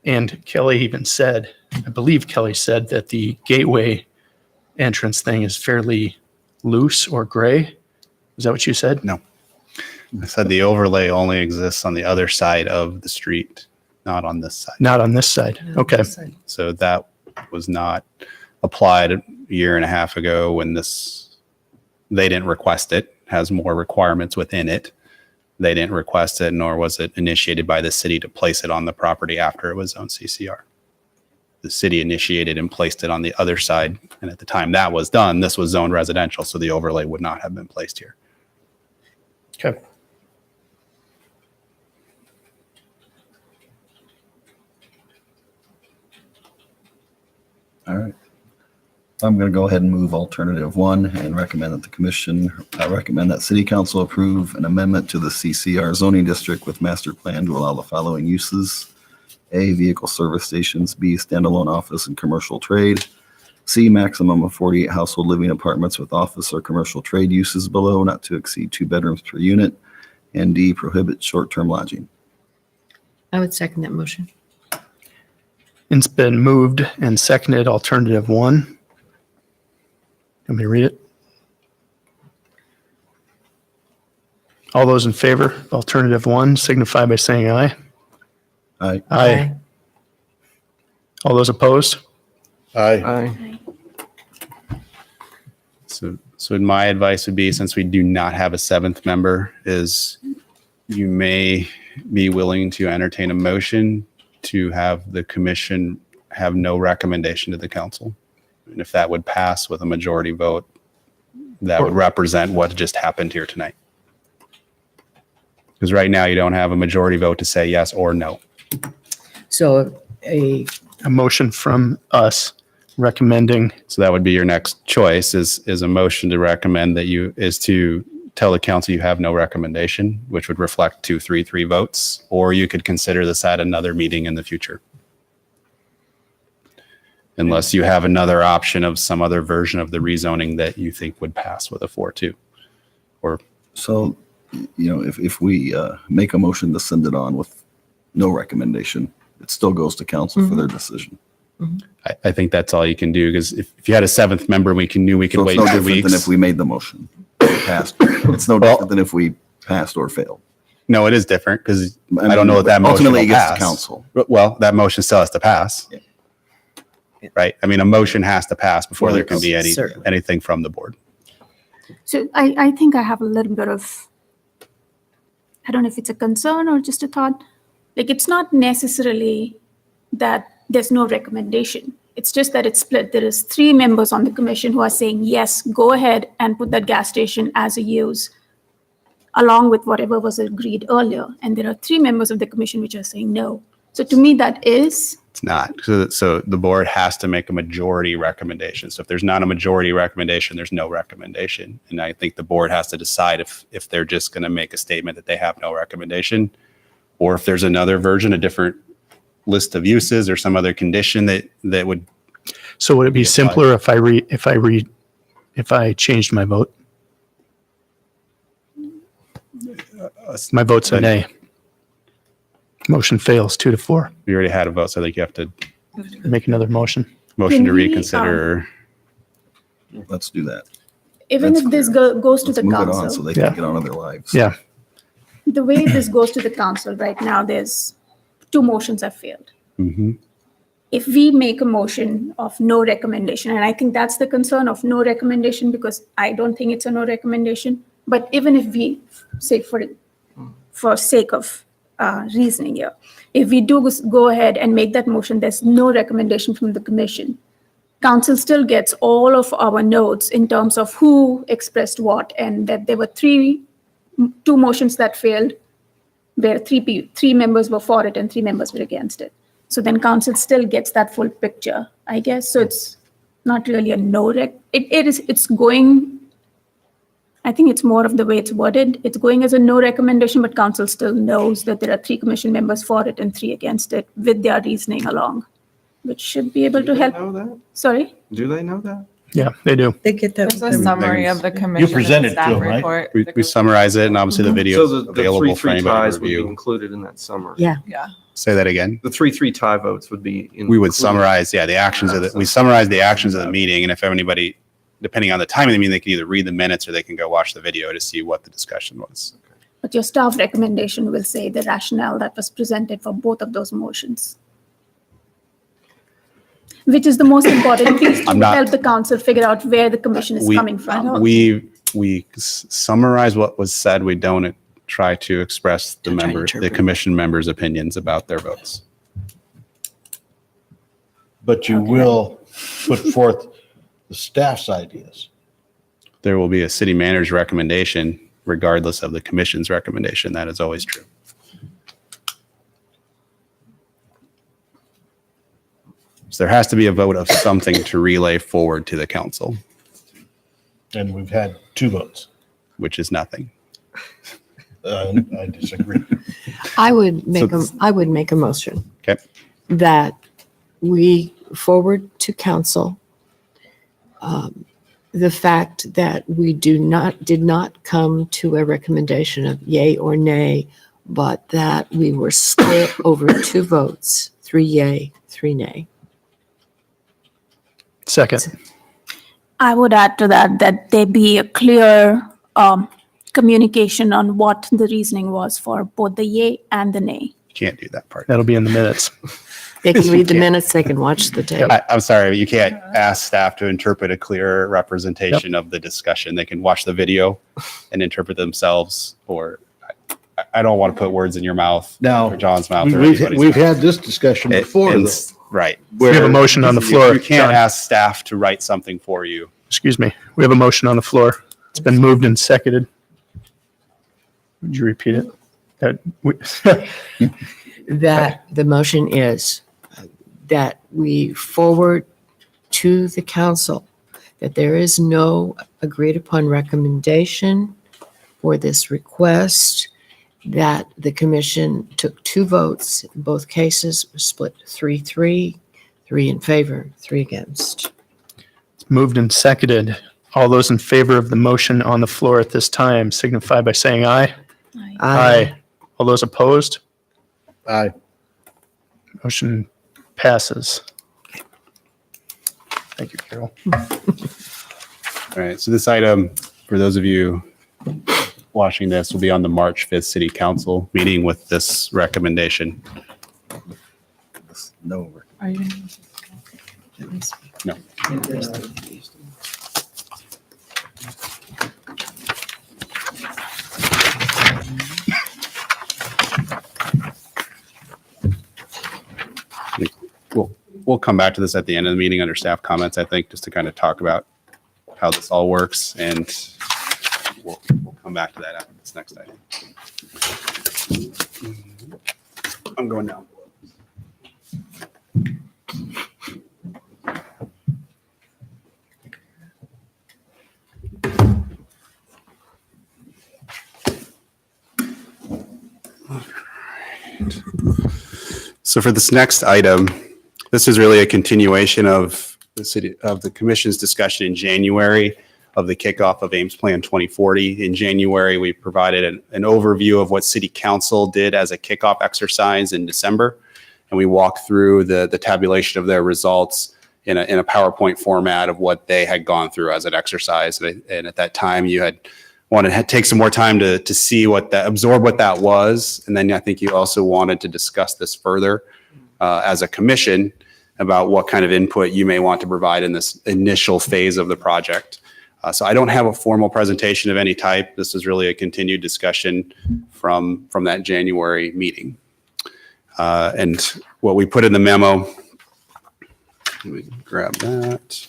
And Kelly even said, I believe Kelly said that the gateway entrance thing is fairly loose or gray. Is that what you said? No. I said the overlay only exists on the other side of the street, not on this side. Not on this side. Okay. So that was not applied a year and a half ago when they didn't request it, has more requirements within it. They didn't request it, nor was it initiated by the city to place it on the property after it was zoned CCR. The city initiated and placed it on the other side. And at the time that was done, this was zoned residential, so the overlay would not have been placed here. Okay. All right. I'm going to go ahead and move alternative 1 and recommend that the commission, recommend that city council approve an amendment to the CCR zoning district with master plan to allow the following uses. A, vehicle service stations. B, standalone office and commercial trade. C, maximum of 48 household living apartments with office or commercial trade uses below, not to exceed 2 bedrooms per unit. And D, prohibit short-term lodging. I would second that motion. It's been moved and seconded, alternative 1. Let me read it. All those in favor of alternative 1 signify by saying aye. Aye. Aye. All those opposed? Aye. So my advice would be, since we do not have a 7th member, is you may be willing to entertain a motion to have the commission have no recommendation to the council. And if that would pass with a majority vote, that would represent what just happened here tonight. Because right now you don't have a majority vote to say yes or no. So a A motion from us recommending, So that would be your next choice is a motion to recommend to tell the council you have no recommendation, which would reflect 2-3-3 votes, or you could consider this at another meeting in the future. Unless you have another option of some other version of the rezoning that you think would pass with a 4-2. Or So, if we make a motion to send it on with no recommendation, it still goes to council for their decision. I think that's all you can do, because if you had a 7th member, we knew we could So it's wait no 2 different than weeks. if we made the motion. It passed. It's no different than if we passed or failed. No, it is different, because I don't know what that motion Ultimately, will it gets to pass. council. Well, that motion still has to pass. Yeah. Right? I mean, a motion has to pass before there can be Certainly. anything from the board. So I think I have a little bit of, I don't know if it's a concern or just a thought. Like, it's not necessarily that there's no recommendation. It's just that it's split. There is 3 members on the commission who are saying, yes, go ahead and put that gas station as a use, along with whatever was agreed earlier. And there are 3 members of the commission which are saying no. So to me, that is, It's not. So the board has to make a majority recommendation. So if there's not a majority recommendation, there's no recommendation. And I think the board has to decide if they're just going to make a statement that they have no recommendation, or if there's another version, a different list of uses or some other condition that would. so would it be simpler if I changed my vote? My vote's a nay. Motion fails 2-4. We already had a vote, so I think you have to Make another motion. motion to Can we, reconsider. Let's do that. even That's if this clear. goes to Let's the move it on so council, they Yeah. can get on with their lives. Yeah. the way this goes to the council right now, there's 2 motions have failed. Mhm. If we make a motion of no recommendation, and I think that's the concern of no recommendation, because I don't think it's a no recommendation, but even if we say for sake of reasoning here, if we do go ahead and make that motion, there's no recommendation from the commission. Council still gets all of our notes in terms of who expressed what, and that there were 2 motions that failed, where 3 members were for it and 3 members were against it. So then council still gets that full picture, I guess. So it's not really a no it's going, I think it's more of the way it's worded. It's going as a no recommendation, but council still knows that there are 3 commission members for it and 3 against it with their reasoning along, which should be able to help. Know that? Sorry? Do they know that? Yeah, they do. They get that. There's a summary of the commission presented to staff them, right? report. We summarize it, and obviously the video is So the available for 3-3 anybody ties to would be review. included in that summary. Yeah. Yeah. Say that again. The 3-3 tie votes would be. We would included. summarize, the actions of we summarize the actions of the meeting, and if anybody, depending on the time of the meeting, they can either read the minutes or they can go watch the video to see what the discussion was. But your staff recommendation will say the rationale that was presented for both of those motions. Which is the most important piece to I'm not- help the council figure out where the commission is We- coming from. We summarize what was said. We don't try to express the Don't try to members, the interpret. commission members' opinions about their votes. But you will put forth the staff's ideas. There will be a city manager's recommendation regardless of the commission's recommendation. That is always true. So there has to be a vote of something to relay forward to the council, And we've had 2 votes. which is nothing. I disagree. I would make So- I would make a motion. Okay. That we forward to council the fact that we did not come to a recommendation of yay or nay, but that we were split over 2 votes, 3 yay, 3 nay. Second. I would add to that there be a clear communication on what the reasoning was for both the yay and the nay. Can't do that part. That'll be in the minutes. They can read the can't. minutes, they can watch the tape. I'm sorry, you can't ask staff to interpret a clear representation of the discussion. They can watch the video and interpret themselves, or I don't want to put words in your mouth Now, or John's mouth or we've anybody's had mouth. this discussion before, though. Right. We have a motion on the floor. You can't John. ask staff to write something for you. Excuse me. We have a motion on the floor. It's been moved and seconded. Would you repeat it? That the motion is that we forward to the council that there is no agreed upon recommendation for this request, that the commission took 2 votes, in both cases were split 3-3, 3 in favor, 3 against. Moved and seconded. All those in favor of the motion on the floor at this time signify by saying aye. Aye. All those opposed? Aye. Motion passes. Thank you, Carol. All right. So this item, for those of you watching this, will be on the March 5th City Council meeting with this recommendation. No. Are you? No. We'll come back to this at the end of the meeting under staff comments, I think, just to kind of talk about how this all works, and we'll come back to that after this next item. I'm going down. So for this next item, this is really a continuation of the commission's discussion in January of the kickoff of Ames Plan 2040. In January, we provided an overview of what City Council did as a kickoff exercise in December, and we walked through the tabulation of their results in a PowerPoint format of what they had gone through as an exercise. And at that time, you had wanted to take some more time to see absorb what that was, and then I think you also wanted to discuss this further as a commission about what kind of input you may want to provide in this initial phase of the project. So I don't have a formal presentation of any type. This is really a continued discussion from that January meeting. And what we put in the memo, let me grab that.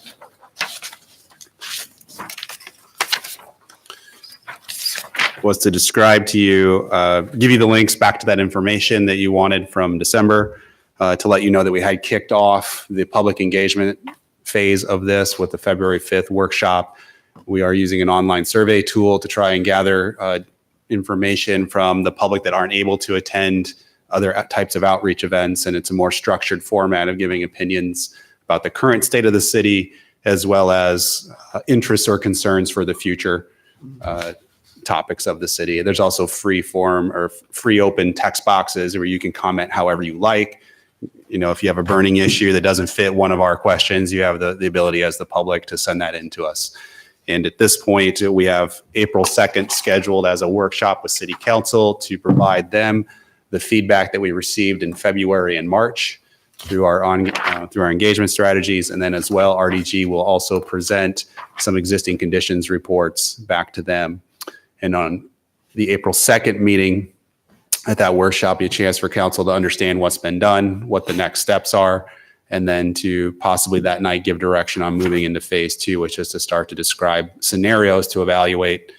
Was to describe to you, give you the links back to that information that you wanted from December, to let you know that we had kicked off the public engagement phase of this with the February 5th workshop. We are using an online survey tool to try and gather information from the public that aren't able to attend other types of outreach events. And it's a more structured format of giving opinions about the current state of the city as well as interests or concerns for the future topics of the city. There's also free form or free open text boxes where you can comment however you like. You know, if you have a burning issue that doesn't fit one of our questions, you have the ability as the public to send that in to us. And at this point, we have April 2nd scheduled as a workshop with City Council to provide them the feedback that we received in February and March through our engagement strategies. And then as well, RDG will also present some existing conditions reports back to them. And on the April 2nd meeting, at that workshop, be a chance for council to understand what's been done, what the next steps are, and then to possibly that night give direction on moving into phase 2, which is to start to describe scenarios to evaluate,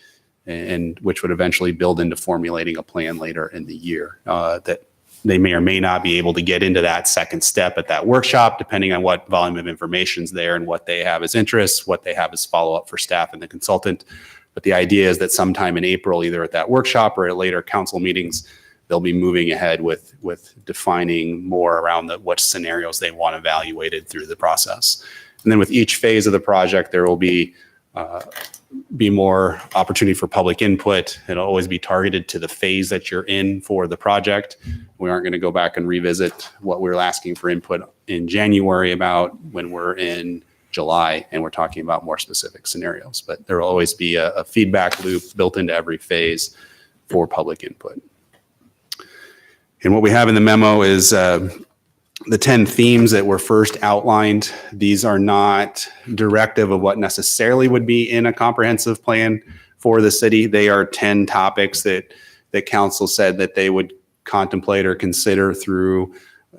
and which would eventually build into formulating a plan later in the year. That they may or may not be able to get into that second step at that workshop, depending on what volume of information is there and what they have as interests, what they have as follow-up for staff and the consultant. But the idea is that sometime in April, either at that workshop or at later council meetings, they'll be moving ahead with defining more around what scenarios they want evaluated through the process. And then with each phase of the project, there will be more opportunity for public input. It'll always be targeted to the phase that you're in for the project. We aren't going to go back and revisit what we were asking for input in January about when we're in July and we're talking about more specific scenarios. But there will always be a feedback loop built into every phase for public input. And what we have in the memo is the 10 themes that were first outlined. These are not directive of what necessarily would be in a comprehensive plan for the city. They are 10 topics that council said that they would contemplate or consider through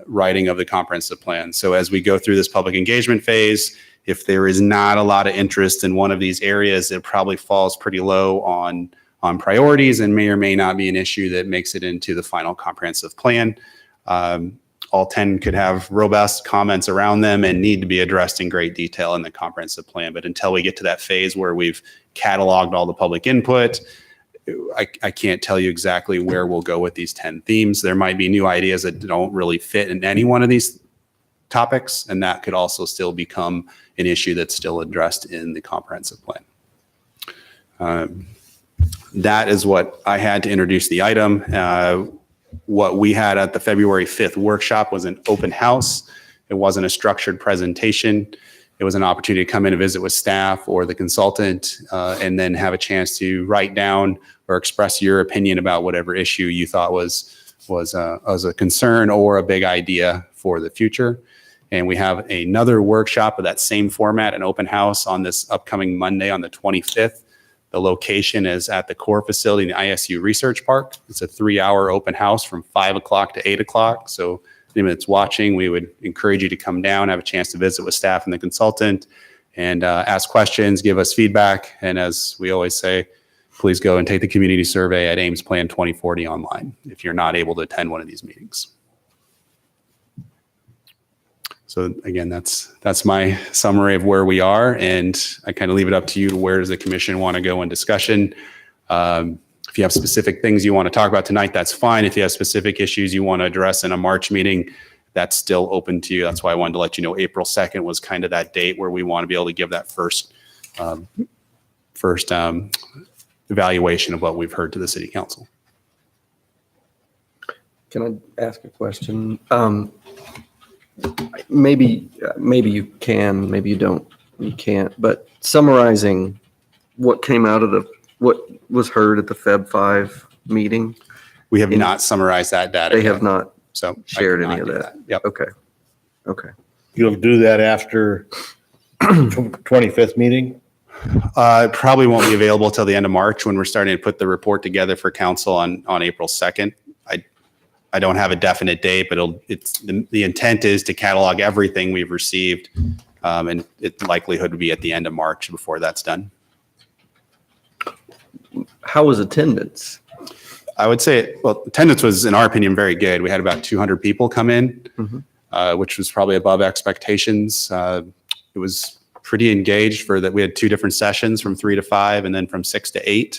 writing of the comprehensive plan. So as we go through this public engagement phase, if there is not a lot of interest in one of these areas, it probably falls pretty low on priorities and may or may not be an issue that makes it into the final comprehensive plan. All 10 could have robust comments around them and need to be addressed in great detail in the comprehensive plan. But until we get to that phase where we've cataloged all the public input, I can't tell you exactly where we'll go with these 10 themes. There might be new ideas that don't really fit in any one of these topics, and that could also still become an issue that's still addressed in the comprehensive plan. That is what I had to introduce the item. What we had at the February 5th workshop was an open house. It wasn't a structured presentation. It was an opportunity to come in and visit with staff or the consultant and then have a chance to write down or express your opinion about whatever issue you thought was a concern or a big idea for the future. And we have another workshop of that same format, an open house on this upcoming Monday on the 25th. The location is at the core facility in the ISU Research Park. It's a 3-hour open house from 5 o'clock to 8 o'clock. So anyone that's watching, we would encourage you to come down, have a chance to visit with staff and the consultant, and ask questions, give us feedback. And as we always say, please go and take the community survey at Ames Plan 2040 online if you're not able to attend one of these meetings. So again, that's my summary of where we are, and I kind of leave it up to you to where does the commission want to go in discussion. If you have specific things you want to talk about tonight, that's fine. If you have specific issues you want to address in a March meeting, that's still open to you. That's why I wanted to let you know April 2nd was kind of that date where we want to be able to give that first evaluation of what we've heard to the city council. Can I ask a question? Maybe you can, maybe you can't, but summarizing what came out of what was heard at the Feb 5 meeting. We have not summarized that data. They yet, have not so shared I cannot any of do that. Yep. Okay. You'll do that after 25th meeting? It probably won't be available till the end of March when we're starting to put the report together for council on April 2nd. I don't have a definite date, but the intent is to catalog everything we've received, and its likelihood would be at the end of March before that's done. How was attendance? I would say, well, attendance was, in our opinion, very good. We had about 200 people come in, which was probably above expectations. It was pretty engaged for that. We had 2 different sessions from 3 to 5 and then from 6 to 8.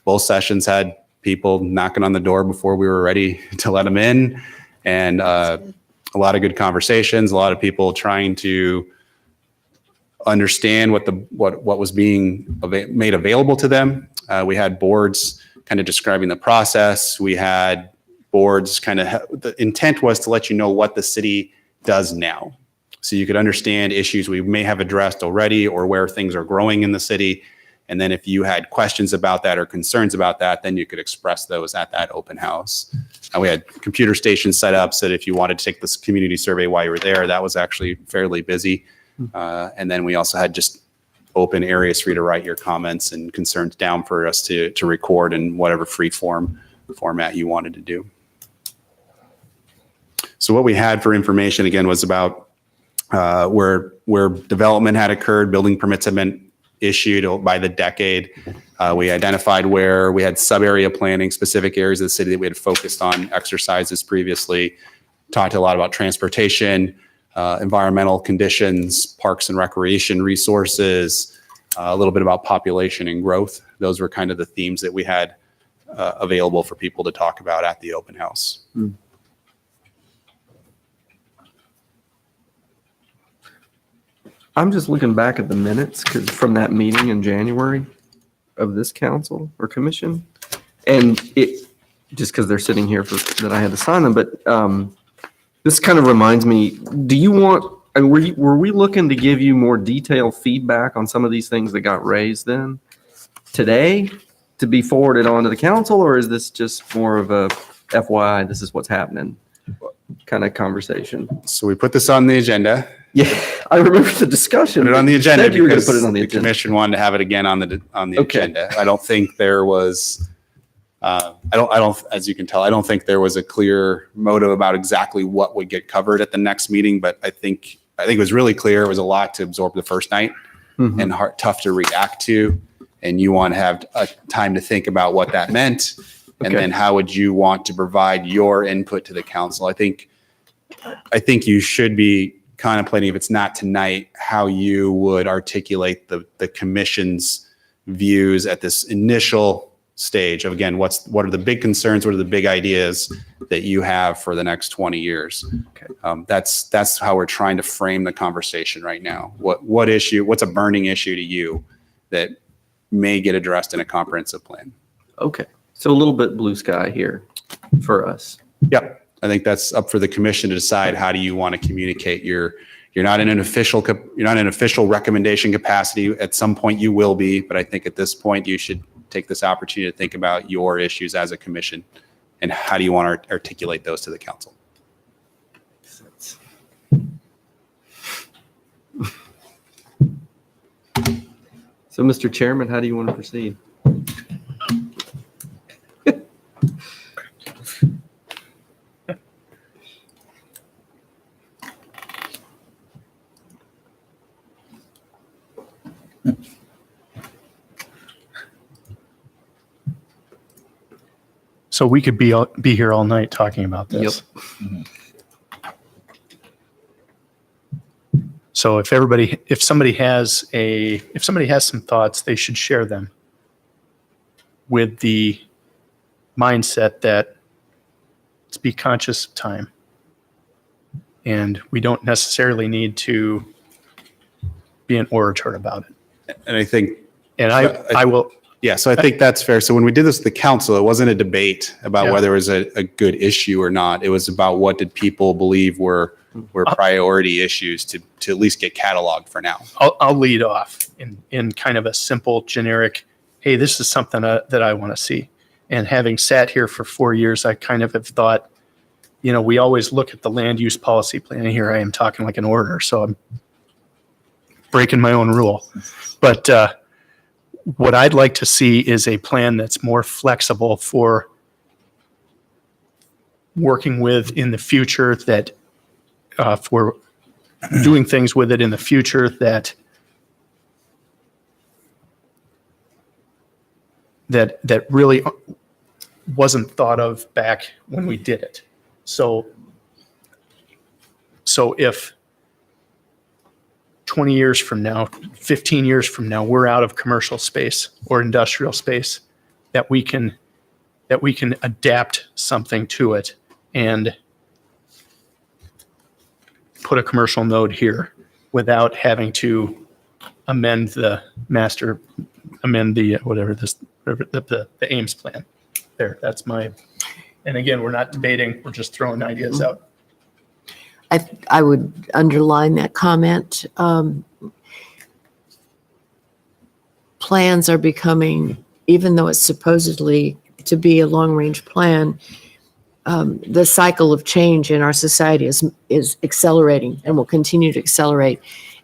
Both sessions had people knocking on the door before we were ready to let them in, and a lot of good conversations, a lot of people trying to understand what was being made available to them. We had boards kind of describing the process. We had boards the intent was to let you know what the city does now. So you could understand issues we may have addressed already or where things are growing in the city. And then if you had questions about that or concerns about that, then you could express those at that open house. We had computer stations set up so that if you wanted to take this community survey while you were there, that was actually fairly busy. And then we also had just open areas for you to write your comments and concerns down for us to record in whatever free format you wanted to do. So what we had for information again was about where development had occurred, building permits had been issued by the decade. We identified where we had sub-area planning, specific areas of the city that we had focused on exercises previously. Talked a lot about transportation, environmental conditions, parks and recreation resources, a little bit about population and growth. Those were kind of the themes that we had available for people to talk about at the open house. I'm just looking back at the minutes from that meeting in January of this council or commission. And it, just because they're sitting here that I had to sign them, but this kind of reminds me, do you want, were we looking to give you more detailed feedback on some of these things that got raised then today to be forwarded on to the council? Or is this just more of a FYI, this is what's happening kind of conversation? So we put this on the agenda. Yeah, I remember the discussion. Put it on the agenda Said you were going because to put it on the the agenda. commission wanted to have it again on the Okay. agenda. I don't think there was, I don't, as you can tell, I don't think there was a clear motive about exactly what would get covered at the next meeting, but I think it was really clear. It was a lot to absorb the first night and tough to react to. And you want to have a time to think about what that meant. And Okay. then how would you want to provide your input to the council? I think you should be contemplating, if it's not tonight, how you would articulate the commission's views at this initial stage of, again, what are the big concerns, what are the big ideas that you have for the next 20 years. Okay. That's how we're trying to frame the conversation right now. What's a burning issue to you that may get addressed in a comprehensive plan? Okay. So a little bit blue sky here for us. Yep. I think that's up for the commission to decide. How do you want to communicate? You're not in an official recommendation capacity. At some point you will be, but I think at this point you should take this opportunity to think about your issues as a commission and how do you want to articulate those to the council? So, Mr. Chairman, how do you want to proceed? So we could be here all night talking about this. So if somebody has some thoughts, they should share them with the mindset that let's be conscious of time. And we don't necessarily need to be an orator about it. And I think, And I will, yeah, so I think that's fair. So when we did this with the council, it wasn't a debate about Yeah. whether it was a good issue or not. It was about what did people believe were priority issues to at least get cataloged for now. I'll lead off in kind of a simple, generic, hey, this is something that I want to see. And having sat here for 4 years, I kind of have thought, we always look at the land use policy plan. And here I am talking like an orator, so I'm breaking my own rule. But what I'd like to see is a plan that's more flexible for working with in the future, that for doing things with it in the future that really wasn't thought of back when we did it. So if 20 years from now, 15 years from now, we're out of commercial space or industrial space, that we can adapt something to it and put a commercial node here without having to amend the whatever the Ames plan. There, that's my, and again, we're not debating, we're just throwing ideas out. I would underline that comment. Plans are becoming, even though it's supposedly to be a long-range plan, the cycle of change in our society is accelerating and will continue to accelerate.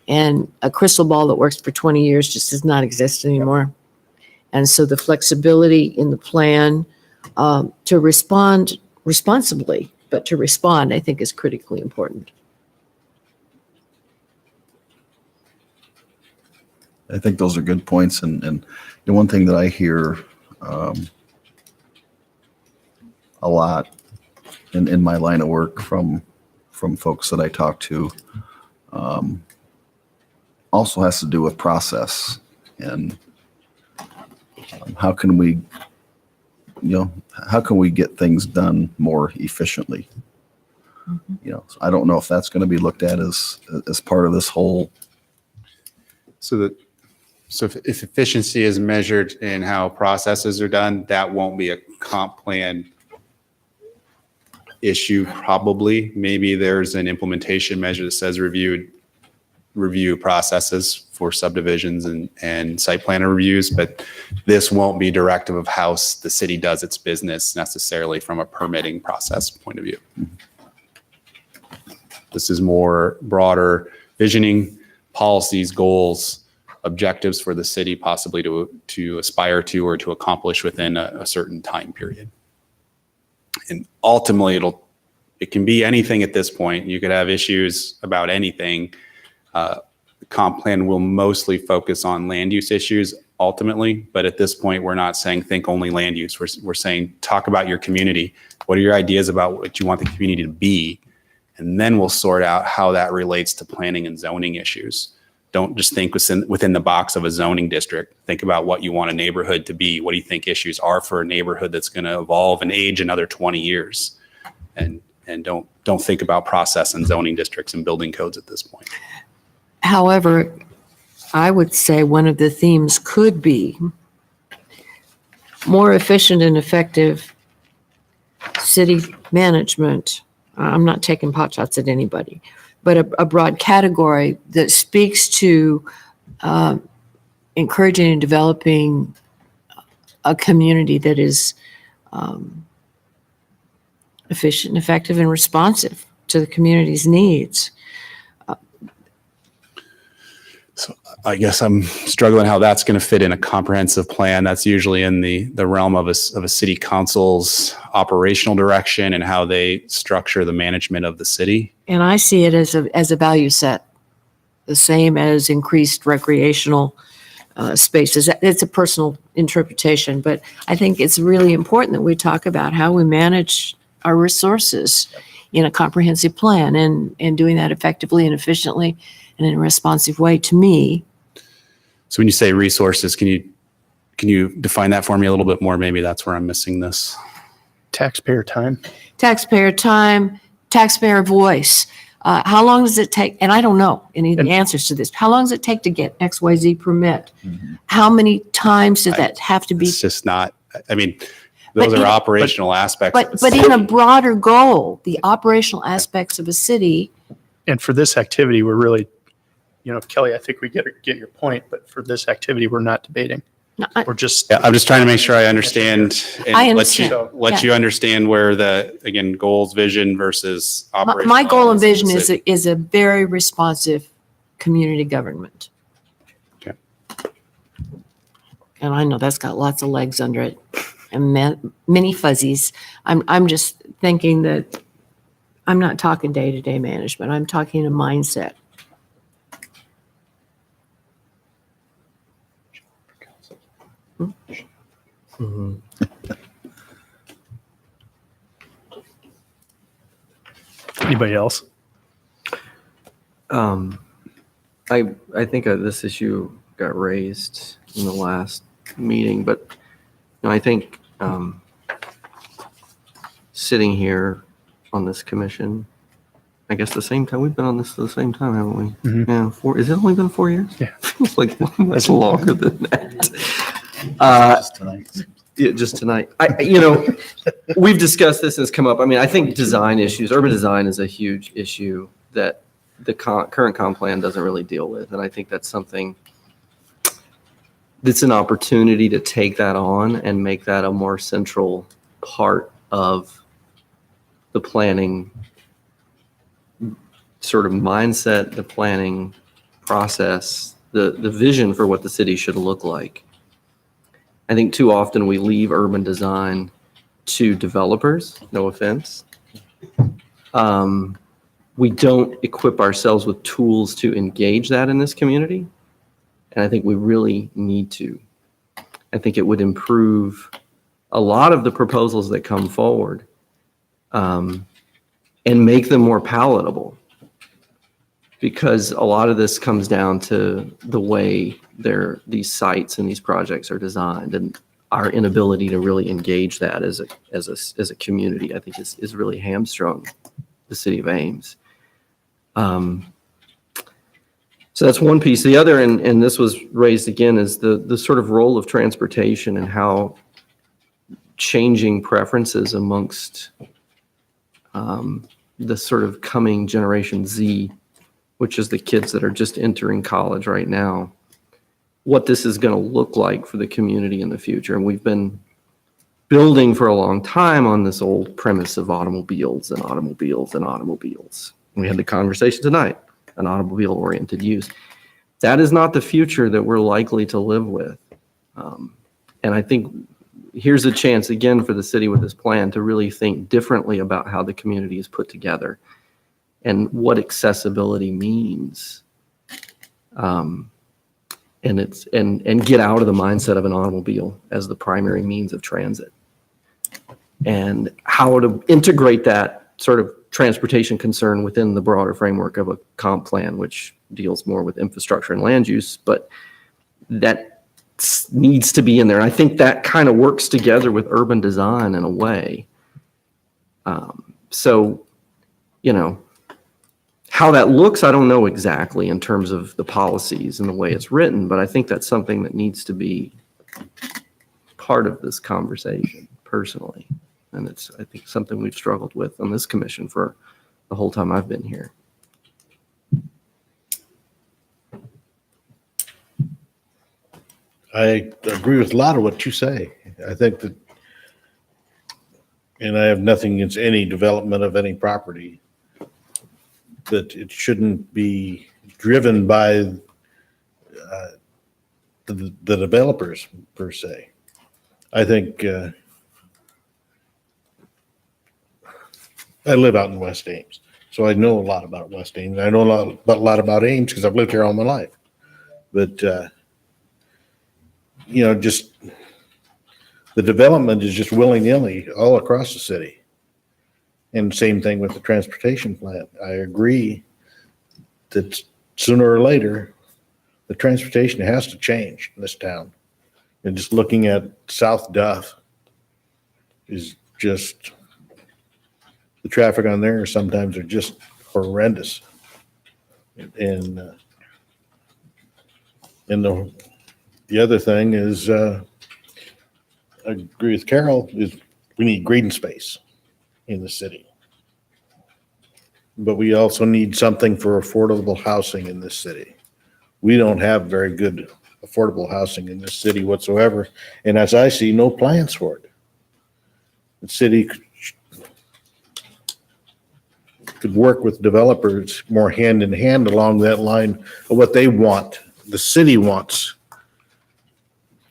And a crystal ball that works for 20 years just does not exist anymore. And so the flexibility in the plan to respond responsibly, but to respond, I think, is critically important. I think those are good points. And the one thing that I hear a lot in my line of work from folks that I talk to also has to do with process and how can we get things done more efficiently? So I don't know if that's going to be looked at as part of this whole. So if efficiency is measured in how processes are done, that won't be a comp plan issue probably. Maybe there's an implementation measure that says review processes for subdivisions and site plan reviews, but this won't be directive of how the city does its business necessarily from a permitting process point of view. This is more broader visioning, policies, goals, objectives for the city possibly to aspire to or to accomplish within a certain time period. And ultimately it can be anything at this point. You could have issues about anything. The comp plan will mostly focus on land use issues ultimately, but at this point we're not saying think only land use. We're saying talk about your community. What are your ideas about what you want the community to be? And then we'll sort out how that relates to planning and zoning issues. Don't just think within the box of a zoning district. Think about what you want a neighborhood to be. What do you think issues are for a neighborhood that's going to evolve and age another 20 years? And don't think about process and zoning districts and building codes at this point. However, I would say one of the themes could be more efficient and effective city management. I'm not taking pot shots at anybody, but a broad category that speaks to encouraging and developing a community that is efficient, effective, and responsive to the community's needs. So I guess I'm struggling how that's going to fit in a comprehensive plan. That's usually in the realm of a city council's operational direction and how they structure the management of the city. And I see it as a value set, the same as increased recreational spaces. It's a personal interpretation, but I think it's really important that we talk about how we manage our resources in a comprehensive plan and doing that effectively and efficiently and in a responsive way to me. So when you say resources, can you define that for me a little bit more? Maybe that's where I'm missing this. Taxpayer time. Taxpayer time, taxpayer voice. How long does it take? And I don't know any of the answers to this. How long does it take to get XYZ permit? Mm-hmm. How many times does that have to be? It's just not, I mean, those are operational aspects. of the But city. in a broader goal, the operational aspects of a city. And for this activity, we're really, Kelly, I think we get your point, but for this activity, we're not debating. No, We're just. Yeah, I'm just trying to make sure I understand. And I understand. Let you understand where again, goals, vision versus operational. My goal and elements of the vision city. is a very responsive community government. Okay. And I know that's got lots of legs under it and many fuzzies. I'm just thinking that I'm not talking day-to-day management. I'm talking a mindset. Anybody else? I think this issue got raised in the last meeting, but I think sitting here on this commission I guess the same time. We've been on this at the same time, haven't we? Mhm. Yeah, is it only been 4 years? Yeah. Feels like that's longer than that. Just tonight. Yeah, just tonight. We've discussed this, has come up. I mean, I think design issues, urban design is a huge issue that the current comp plan doesn't really deal with. And I think that's something that's an opportunity to take that on and make that a more central part of the planning sort of mindset, the planning process, the vision for what the city should look like. I think too often we leave urban design to developers, no offense. We don't equip ourselves with tools to engage that in this community. And I think we really need to. I think it would improve a lot of the proposals that come forward and make them more palatable. Because a lot of this comes down to the way these sites and these projects are designed, and our inability to really engage that as a community, I think is really hamstrung the city of Ames. So that's one piece. The other, and this was raised again, is the sort of role of transportation and how changing preferences amongst the sort of coming Generation Z, which is the kids that are just entering college right now, what this is going to look like for the community in the future. And we've been building for a long time on this old premise of automobiles and automobiles and automobiles. We had the conversation tonight, an automobile-oriented use. That is not the future that we're likely to live with. And I think here's a chance again for the city with this plan to really think differently about how the community is put together and what accessibility means. And get out of the mindset of an automobile as the primary means of transit. And how to integrate that sort of transportation concern within the broader framework of a comp plan, which deals more with infrastructure and land use, but that needs to be in there. And I think that kind of works together with urban design in a way. So, how that looks, I don't know exactly in terms of the policies and the way it's written, but I think that's something that needs to be part of this conversation personally. And it's, I think, something we've struggled with on this commission for the whole time I've been here. I agree with a lot of what you say. I think that, and I have nothing against any development of any property, that it shouldn't be driven by the developers per se. I think I live out in West Ames, so I know a lot about West Ames. I know a lot about Ames because I've lived here all my life. But just the development is just willy-nilly all across the city. And same thing with the transportation plan. I agree that sooner or later, the transportation has to change in this town. And just looking at South Duff is just, the traffic on there sometimes are just horrendous. And the other thing is, I agree with Carol, is we need green space in the city. But we also need something for affordable housing in this city. We don't have very good affordable housing in this city whatsoever. And as I see, no plans for it. The city could work with developers more hand in hand along that line of what they want, the city wants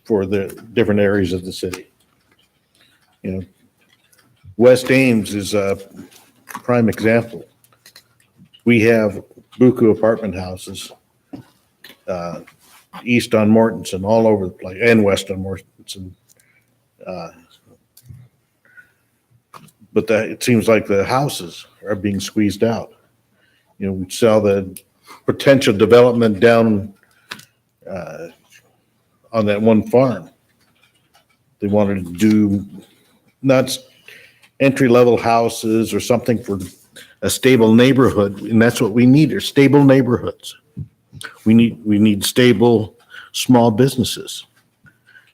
for the different areas of the city. West Ames is a prime example. We have buku apartment houses east on Mortensen, all over the place, and west on Mortensen. But it seems like the houses are being squeezed out. We saw the potential development down on that one farm. They wanted to do not entry-level houses or something for a stable neighborhood, and that's what we need, are stable neighborhoods. We need stable, small businesses.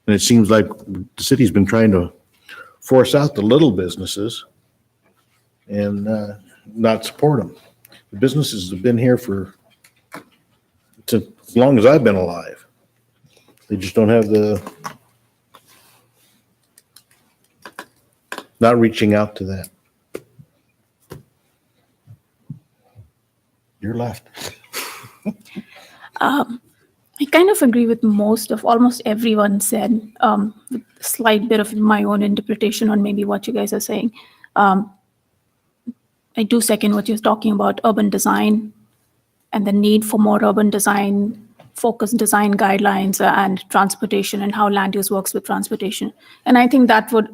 And it seems like the city's been trying to force out the little businesses and not support them. The businesses have been here for as long as I've been alive. They just don't have not reaching out to that. You're left. I kind of agree with almost everyone said, with a slight bit of my own interpretation on maybe what you guys are saying. I do second what you're talking about, urban design and the need for more urban design, focused design guidelines and transportation and how land use works with transportation. And I think that would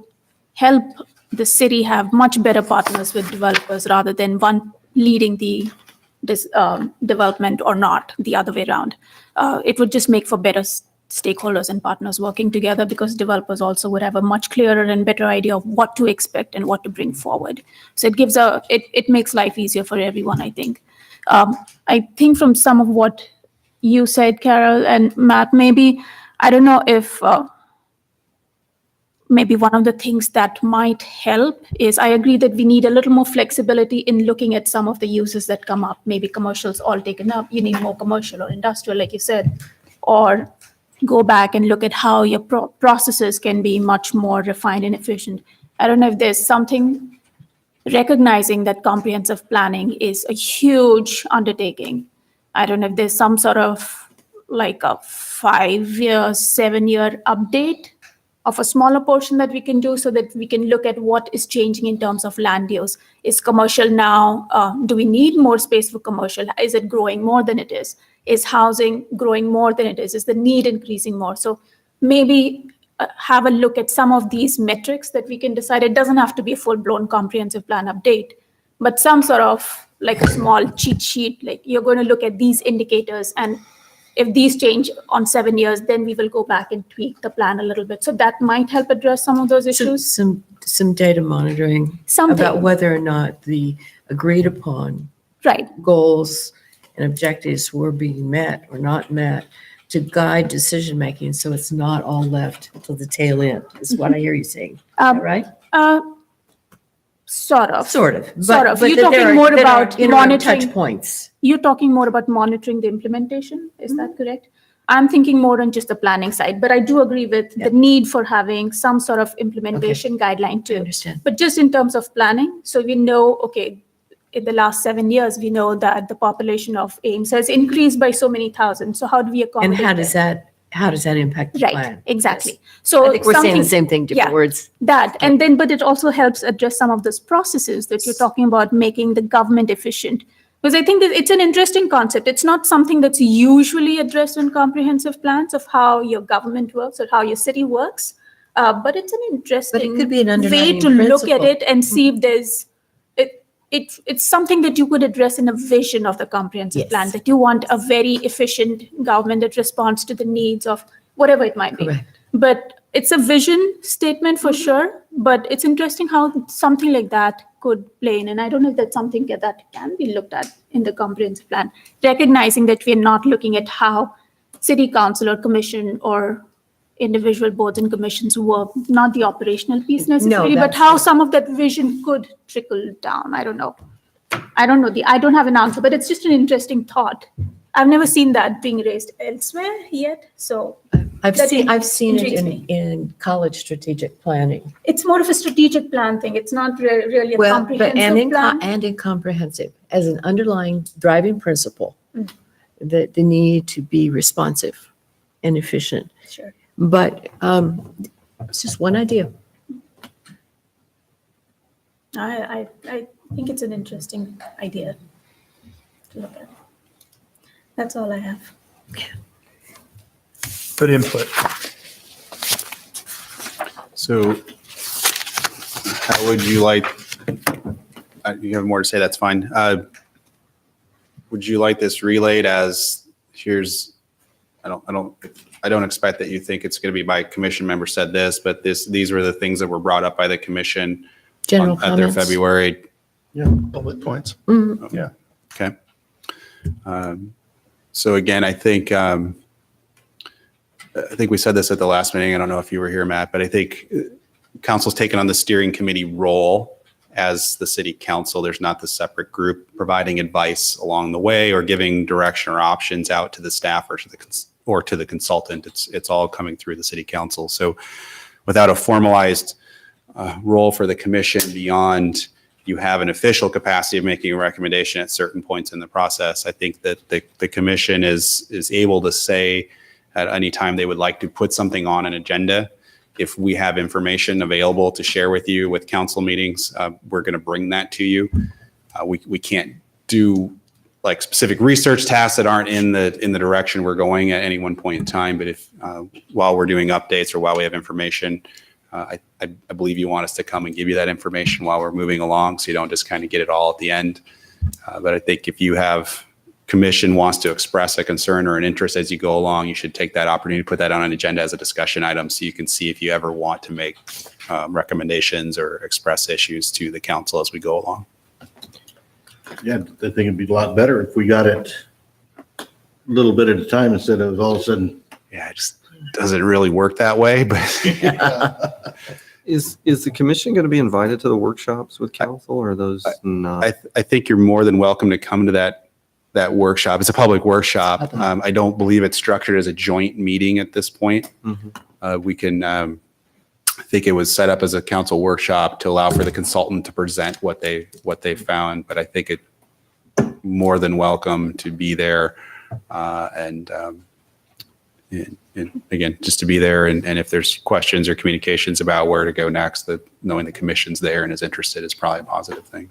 help the city have much better partners with developers rather than one leading the development or not, the other way around. It would just make for better stakeholders and partners working together because developers also would have a much clearer and better idea of what to expect and what to bring forward. So it makes life easier for everyone, I think. I think from some of what you said, Carol and Matt, maybe, I don't know if maybe one of the things that might help is I agree that we need a little more flexibility in looking at some of the uses that come up. Maybe commercial's all taken up. You need more commercial or industrial, like you said, or go back and look at how your processes can be much more refined and efficient. I don't know if there's something recognizing that comprehensive planning is a huge undertaking. I don't know if there's some sort of like a 5-year, 7-year update of a smaller portion that we can do so that we can look at what is changing in terms of land use. Is commercial now, do we need more space for commercial? Is it growing more than it is? Is housing growing more than it is? Is the need increasing more? So maybe have a look at some of these metrics that we can decide. It doesn't have to be a full-blown comprehensive plan update, but some sort of like a small cheat sheet, like you're going to look at these indicators, and if these change on 7 years, then we will go back and tweak the plan a little bit. So that might help address some of those issues. Some data monitoring about whether or not the agreed upon goals and objectives were being met or not met to guide decision-making, so it's not all left till the tail end, is what I hear you saying. Is that right? Sort of. Sort of. But you're that talking more about monitoring touch points. You're talking more about monitoring the implementation. Is that correct? I'm thinking more on just the planning side, but I do agree with the need for having some sort of implementation guideline too. I understand. But just in terms of planning, so we know, okay, in the last 7 years, we know that the population of Ames has increased by so many thousands. So how do we accommodate And how does that impact the plan? Right, exactly. So I think we're saying the something- same thing, different words. That, and then, but it also helps address some of those processes that you're talking about, making the government efficient. Because I think that it's an interesting concept. It's not something that's usually addressed in comprehensive plans of how your government works or how your city works. But it's an interesting could be an way underlying to look at principle. it and see if there's, it's something that you could address in a vision of the comprehensive plan, that you want a very efficient government that responds to the needs of whatever it might be. Correct. But it's a vision statement for sure, but it's interesting how something like that could play in. And I don't know if that's something that can be looked at in the comprehensive plan, recognizing that we're not looking at how city council or commission or individual boards and commissions work, not the operational piece necessarily, but how some of that vision could trickle down. I don't know. I don't have an answer, but it's just an interesting thought. I've never seen that being raised elsewhere yet. So I've seen it intrigues me. in college strategic planning. It's more of a strategic plan thing. It's not really a comprehensive plan. And in comprehensive, as an underlying driving principle, the need to be responsive and efficient. Sure. But it's just one idea. I think it's an interesting idea to look at. That's all I have. Good input. So how would you like, you have more to say, that's fine. Would you like this relayed as here's, I don't expect that you think it's going to be by commission member said this, but these were the things that were brought up by the commission General at their comments. February bullet points. Okay. So again, I think we said this at the last meeting. I don't know if you were here, Matt, but I think council's taken on the steering committee role as the city council. There's not the separate group providing advice along the way or giving direction or options out to the staff or to the consultant. It's all coming through the city council. So without a formalized role for the commission beyond you have an official capacity of making a recommendation at certain points in the process, I think that the commission is able to say at any time they would like to put something on an agenda. If we have information available to share with you with council meetings, we're going to bring that to you. We can't do like specific research tasks that aren't in the direction we're going at any one point in time. But if while we're doing updates or while we have information, I believe you want us to come and give you that information while we're moving along, so you don't just kind of get it all at the end. But I think if you have commission wants to express a concern or an interest as you go along, you should take that opportunity to put that on an agenda as a discussion item so you can see if you ever want to make recommendations or express issues to the council as we go along. Yeah, I think it'd be a lot better if we got it a little bit at a time instead of all of a sudden. Yeah, it just doesn't really work that way, but Is the commission going to be invited to the workshops with council, or are those not? I think you're more than welcome to come to that workshop. It's a public workshop. I don't believe it's structured as a joint meeting at this point. We can, I think it was set up as a council workshop to allow for the consultant to present what they found, but I think it more than welcome to be there. And again, just to be there. And if there's questions or communications about where to go next, that knowing the commission's there and is interested is probably a positive thing.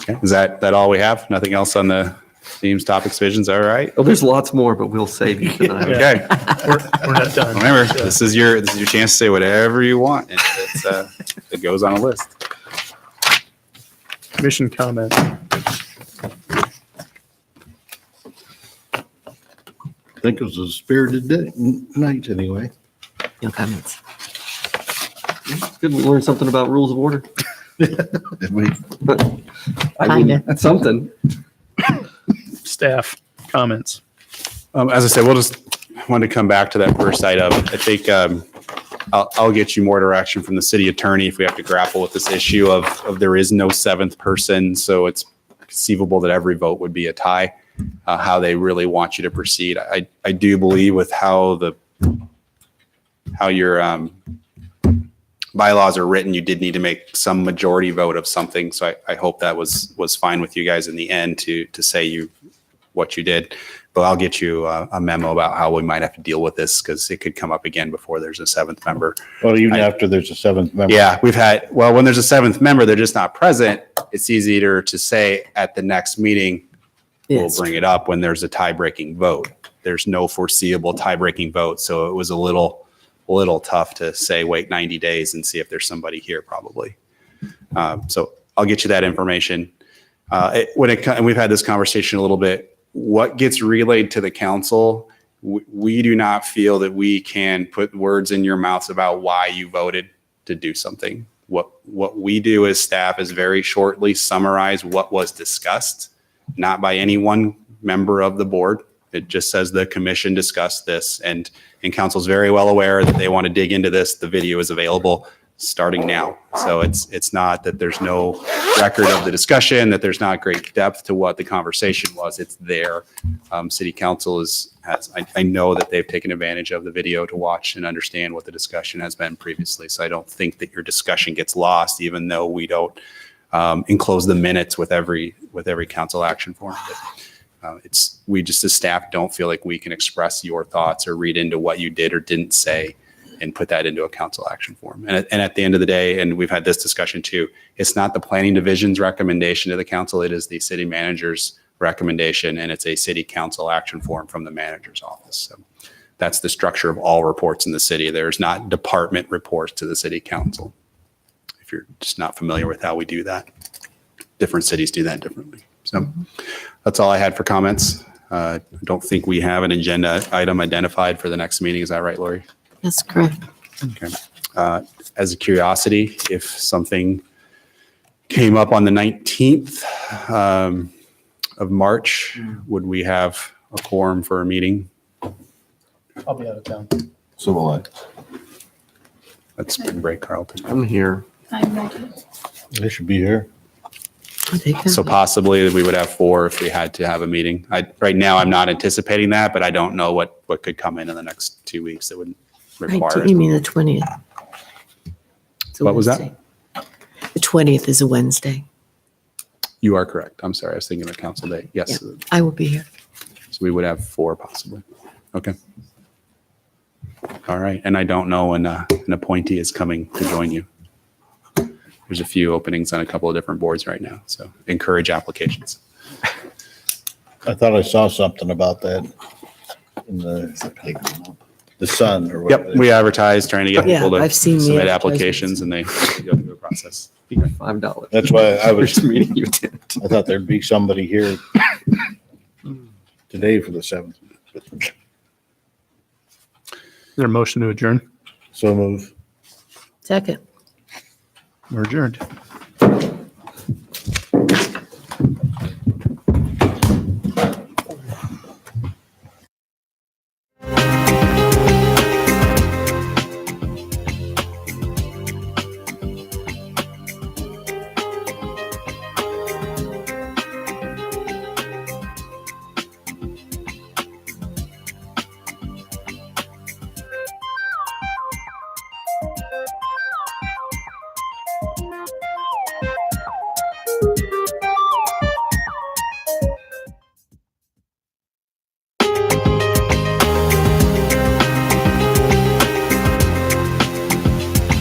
Okay. Is that all we have? Nothing else on the themes, topics, visions? All right. Oh, there's lots more, but we'll save you tonight. Okay. We're not done. Remember, this is your chance to say whatever you want. It goes on a list. Commission comment. I think it was a spirited night anyway. No comments. It's good we learned something about rules of order. Did we? I mean, that's something. Staff comments. As I said, we'll just want to come back to that first item. I think I'll get you more direction from the city attorney if we have to grapple with this issue of there is no seventh person, so it's conceivable that every vote would be a tie. How they really want you to proceed. I do believe with how your bylaws are written, you did need to make some majority vote of something. So I hope that was fine with you guys in the end to say what you did. But I'll get you a memo about how we might have to deal with this because it could come up again before there's a seventh member. Well, even after there's a seventh member. Yeah, when there's a seventh member, they're just not present. It's easier to say at the next meeting, we'll bring it up when there's a tie-breaking vote. There's no foreseeable tie-breaking vote, so it was a little tough to say wait 90 days and see if there's somebody here probably. So I'll get you that information. And we've had this conversation a little bit. What gets relayed to the council, we do not feel that we can put words in your mouths about why you voted to do something. What we do as staff is very shortly summarize what was discussed, not by any one member of the board. It just says the commission discussed this, and council's very well aware that they want to dig into this. The video is available starting now. So it's not that there's no record of the discussion, that there's not great depth to what the conversation was. It's there. City council I know that they've taken advantage of the video to watch and understand what the discussion has been previously. So I don't think that your discussion gets lost, even though we don't enclose the minutes with every council action form. We just as staff don't feel like we can express your thoughts or read into what you did or didn't say and put that into a council action form. And at the end of the day, and we've had this discussion too, it's not the planning division's recommendation to the council, it is the city manager's recommendation, and it's a city council action form from the manager's office. So that's the structure of all reports in the city. There's not department reports to the city council. If you're just not familiar with how we do that, different cities do that differently. So that's all I had for comments. I don't think we have an agenda item identified for the next meeting. Is that right, Lori? That's correct. Okay. as a curiosity, if something came up on the 19th of March, would we have a quorum for a meeting? I'll be out of town. So will I. That's spring break, Carlton. I'm here. They should be here. So possibly we would have 4 if we had to have a meeting. Right now, I'm not anticipating that, but I don't know what could come in the next 2 weeks that would require You it. mean the 20th? It's a What was that? Wednesday. The 20th is a Wednesday. You are correct. I'm sorry. I was thinking of council day. Yes. Yeah. I will be here. So we would have 4 possibly. Okay. All right. And I don't know when an appointee is coming to join you. There's a few openings on a couple of different boards right now. So encourage applications. I thought I saw something about that in the Sun or whatever. Yep. We advertise trying to get Yeah, people to I've seen the submit advertisements. applications and they go through a process. $5. That's why I was, First meeting you attend. I thought there'd be somebody here today for the 7th. Is there a motion to adjourn? So move. Second. We're adjourned.